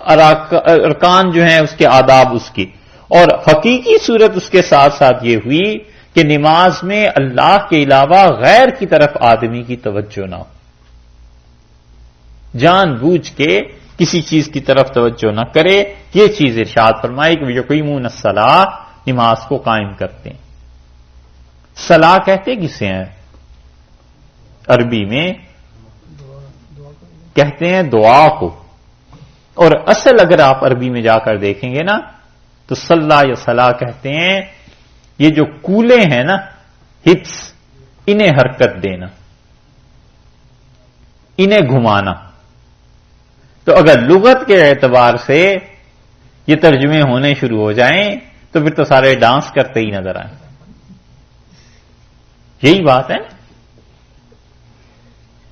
ارکان جو ہیں اس کے آداب اس کی، اور حقیقی صورت اس کے ساتھ ساتھ یہ ہوئی کہ نماز میں اللہ کے علاوہ غیر کی طرف آدمی کی توجہ نہ ہو، جان بوجھ کے کسی چیز کی طرف توجہ نہ کرے۔ یہ چیز ارشاد فرمائی کہ یقیمون الصلاۃ، نماز کو قائم کرتے ہیں۔ صلاح کہتے کسے ہیں؟ عربی میں کہتے ہیں دعا کو، اور اصل اگر آپ عربی میں جا کر دیکھیں گے نا تو صلاح یا صلاح کہتے ہیں یہ جو کولے ہیں نا، ہپس، انہیں حرکت دینا، انہیں گھمانا۔ تو اگر لغت کے اعتبار سے یہ ترجمے ہونے شروع ہو جائیں تو پھر تو سارے ڈانس کرتے ہی نظر آئیں۔ یہی بات ہے نا،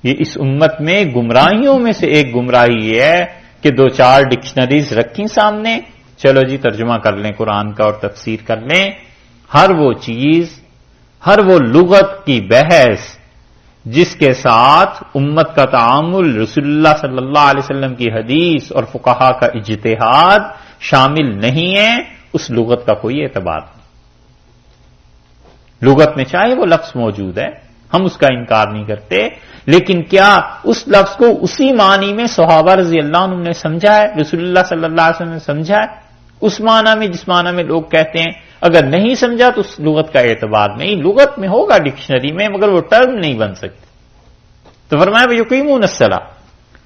یہ اس امت میں گمراہیوں میں سے ایک گمراہی یہ ہے کہ 2-4 ڈکشنریز رکھیں سامنے، چلو جی ترجمہ کر لیں قرآن کا اور تفسیر کر لیں۔ ہر وہ چیز، ہر وہ لغت کی بحث جس کے ساتھ امت کا تعامل، رسول اللہ صلی اللہ علیہ وسلم کی حدیث اور فقہا کا اجتہاد شامل نہیں ہے، اس لغت کا کوئی اعتبار نہیں۔ لغت میں چاہے وہ لفظ موجود ہے، ہم اس کا انکار نہیں کرتے، لیکن کیا اس لفظ کو اسی معنی میں صحابہ رضی اللہ عنہ نے سمجھا ہے، رسول اللہ صلی اللہ علیہ وسلم نے سمجھا ہے اس معنی میں جس معنی میں لوگ کہتے ہیں؟ اگر نہیں سمجھا تو اس لغت کا اعتبار نہیں۔ لغت میں ہوگا ڈکشنری میں، مگر وہ ٹرم نہیں بن سکتی۔ تو فرمایا یقیمون الصلاۃ،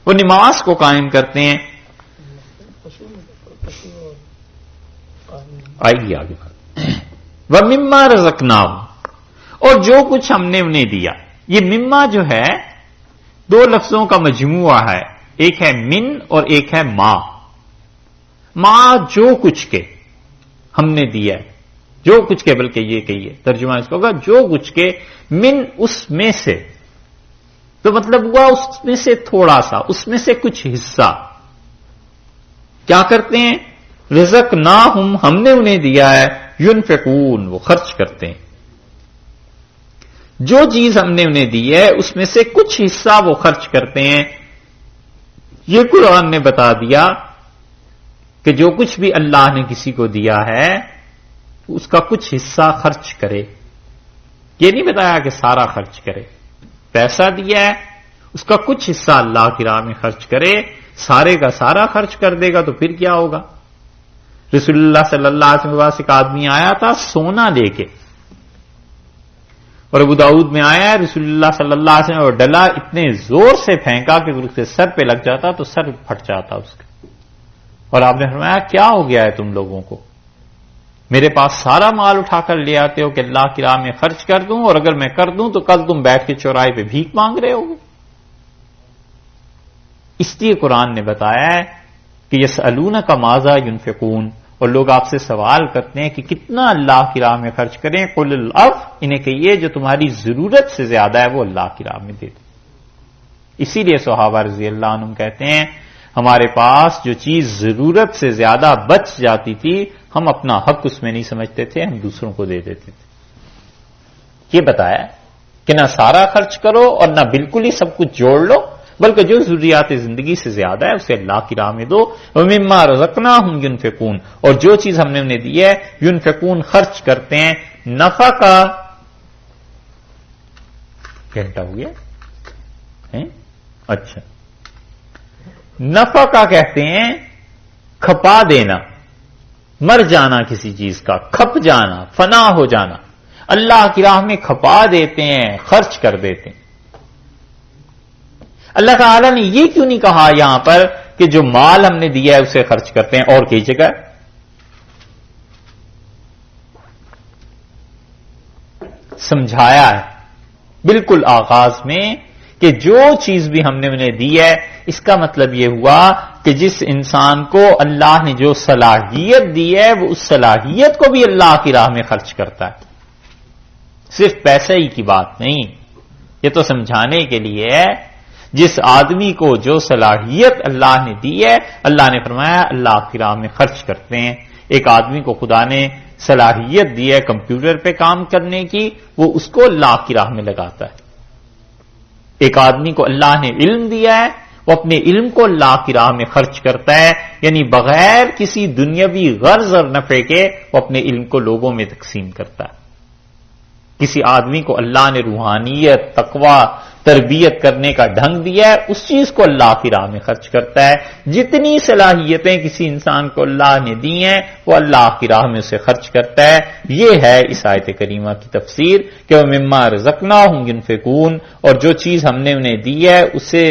وہ نماز کو قائم کرتے ہیں۔ آئیے آگے وَمِمَّا رَزَقْنَاهُمْ، اور جو کچھ ہم نے انہیں دیا۔ یہ مما جو ہے 2 لفظوں کا مجموعہ ہے، ایک ہے من اور ایک ہے ما جو کچھ کے ہم نے دیا ہے، جو کچھ کے، بلکہ یہ کہیے ترجمہ اس کو ہوگا جو کچھ کے، من اس میں سے، تو مطلب ہوا اس میں سے تھوڑا سا، اس میں سے کچھ حصہ کیا کرتے ہیں؟ رزقناہم، ہم نے انہیں دیا ہے، ينفقون، وہ خرچ کرتے ہیں۔ جو چیز ہم نے انہیں دی ہے اس میں سے کچھ حصہ وہ خرچ کرتے ہیں۔ یہ قرآن نے بتا دیا کہ جو کچھ بھی اللہ نے کسی کو دیا ہے اس کا کچھ حصہ خرچ کرے۔ یہ نہیں بتایا کہ سارا خرچ کرے۔ پیسہ دیا ہے اس کا کچھ حصہ اللہ کی راہ میں خرچ کرے، سارے کا سارا خرچ کر دے گا تو پھر کیا ہوگا؟ رسول اللہ صلی اللہ علیہ وسلم کے پاس ایک آدمی آیا تھا سونا لے کے، اور ابو داؤد میں آیا ہے رسول اللہ صلی اللہ علیہ وسلم اور ڈلا اتنے زور سے پھینکا کہ اس کے سر پہ لگ جاتا تو سر پھٹ جاتا اس کا، اور آپ نے فرمایا کیا ہو گیا ہے تم لوگوں کو؟ میرے پاس سارا مال اٹھا کر لے آتے ہو کہ اللہ کی راہ میں خرچ کر دوں، اور اگر میں کر دوں تو کل تم بیٹھ کے چوراہے پہ بھیک مانگ رہے ہو۔ اس لیے قرآن نے بتایا ہے کہ یسألونک ماذا ينفقون، اور لوگ آپ سے سوال کرتے ہیں کہ کتنا اللہ کی راہ میں خرچ کریں، قل العفو، انہیں کہیے جو تمہاری ضرورت سے زیادہ ہے وہ اللہ کی راہ میں دے دو۔ اسی لیے صحابہ رضی اللہ عنہم کہتے ہیں ہمارے پاس جو چیز ضرورت سے زیادہ بچ جاتی تھی ہم اپنا حق اس میں نہیں سمجھتے تھے، ہم دوسروں کو دے دیتے تھے۔ یہ بتایا کہ نہ سارا خرچ کرو اور نہ بالکل ہی سب کچھ جوڑ لو، بلکہ جو ضروریات زندگی سے زیادہ ہے اسے اللہ کی راہ میں دو۔ وَمِمَّا رَزَقْنَاهُمْ يُنْفِقُونَ، اور جو چیز ہم نے انہیں دی ہے ينفقون، خرچ کرتے ہیں۔ نفع کا گھنٹہ ہو گیا، اچھا، نفع کا کہتے ہیں کھپا دینا، مر جانا کسی چیز کا، کھپ جانا، فنا ہو جانا، اللہ کی راہ میں کھپا دیتے ہیں، خرچ کر دیتے ہیں۔ اللہ تعالیٰ نے یہ کیوں نہیں کہا یہاں پر کہ جو مال ہم نے دیا ہے اسے خرچ کرتے ہیں؟ اور کئی جگہ سمجھایا ہے بالکل آغاز میں کہ جو چیز بھی ہم نے انہیں دی ہے اس کا مطلب یہ ہوا کہ جس انسان کو اللہ نے جو صلاحیت دی ہے وہ اس صلاحیت کو بھی اللہ کی راہ میں خرچ کرتا ہے، صرف پیسے ہی کی بات نہیں۔ یہ تو سمجھانے کے لیے ہے جس آدمی کو جو صلاحیت اللہ نے دی ہے اللہ نے فرمایا اللہ کی راہ میں خرچ کرتے ہیں۔ ایک آدمی کو خدا نے صلاحیت دی ہے کمپیوٹر پہ کام کرنے کی، وہ اس کو اللہ کی راہ میں لگاتا ہے۔ ایک آدمی کو اللہ نے علم دیا ہے، وہ اپنے علم کو اللہ کی راہ میں خرچ کرتا ہے، یعنی بغیر کسی دنیاوی غرض اور نفع کے وہ اپنے علم کو لوگوں میں تقسیم کرتا ہے۔ کسی آدمی کو اللہ نے روحانیت، تقوی، تربیت کرنے کا ڈھنگ دیا ہے، اس چیز کو اللہ کی راہ میں خرچ کرتا ہے۔ جتنی صلاحیتیں کسی انسان کو اللہ نے دی ہیں وہ اللہ کی راہ میں اسے خرچ کرتا ہے۔ یہ ہے اس آیت کریمہ کی تفسیر کہ وہ مما رزقناہم ینفقون، اور جو چیز ہم نے انہیں دی ہے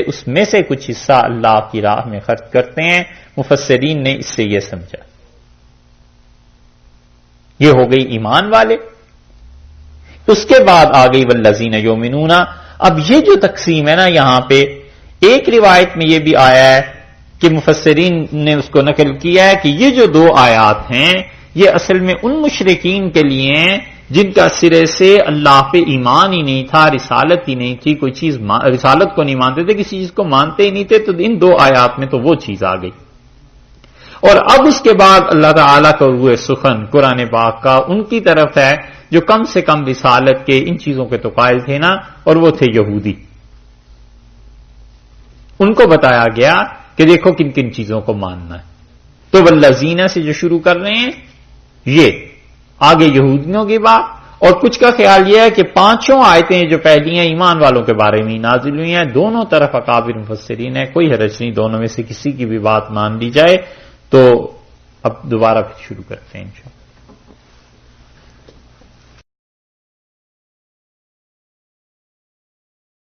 اس میں سے کچھ حصہ اللہ کی راہ میں خرچ کرتے ہیں۔ مفسرین نے اس سے یہ سمجھا، یہ ہو گئی ایمان والے۔ اس کے بعد آ گئی والذین یؤمنون۔ اب یہ جو تقسیم ہے نا یہاں پہ، ایک روایت میں یہ بھی آیا ہے کہ مفسرین نے اس کو نقل کیا ہے کہ یہ جو دو آیات ہیں یہ اصل میں ان مشرکین کے لیے ہیں جن کا سرے سے اللہ پہ ایمان ہی نہیں تھا، رسالت ہی نہیں تھی، کوئی چیز رسالت کو نہیں مانتے تھے، کسی چیز کو مانتے ہی نہیں تھے، تو ان دو آیات میں تو وہ چیز آ گئی۔ اور اب اس کے بعد اللہ تعالیٰ کا روح سخن قرآن پاک کا ان کی طرف ہے جو کم سے کم رسالت کے ان چیزوں کے تو قائل تھے نا، اور وہ تھے یہودی۔ ان کو بتایا گیا کہ دیکھو کن کن چیزوں کو ماننا ہے۔ تو والذین سے جو شروع کر رہے ہیں یہ آگے یہودیوں کی بات، اور کچھ کا خیال یہ ہے کہ پانچوں آیتیں جو پہلی ہیں ایمان والوں کے بارے میں نازل ہوئی ہیں، دونوں طرف اکابر مفسرین ہے، کوئی حرج نہیں، دونوں میں سے کسی کی بھی بات مان لی جائے۔ تو اب دوبارہ پھر شروع کرتے ہیں انشاءاللہ۔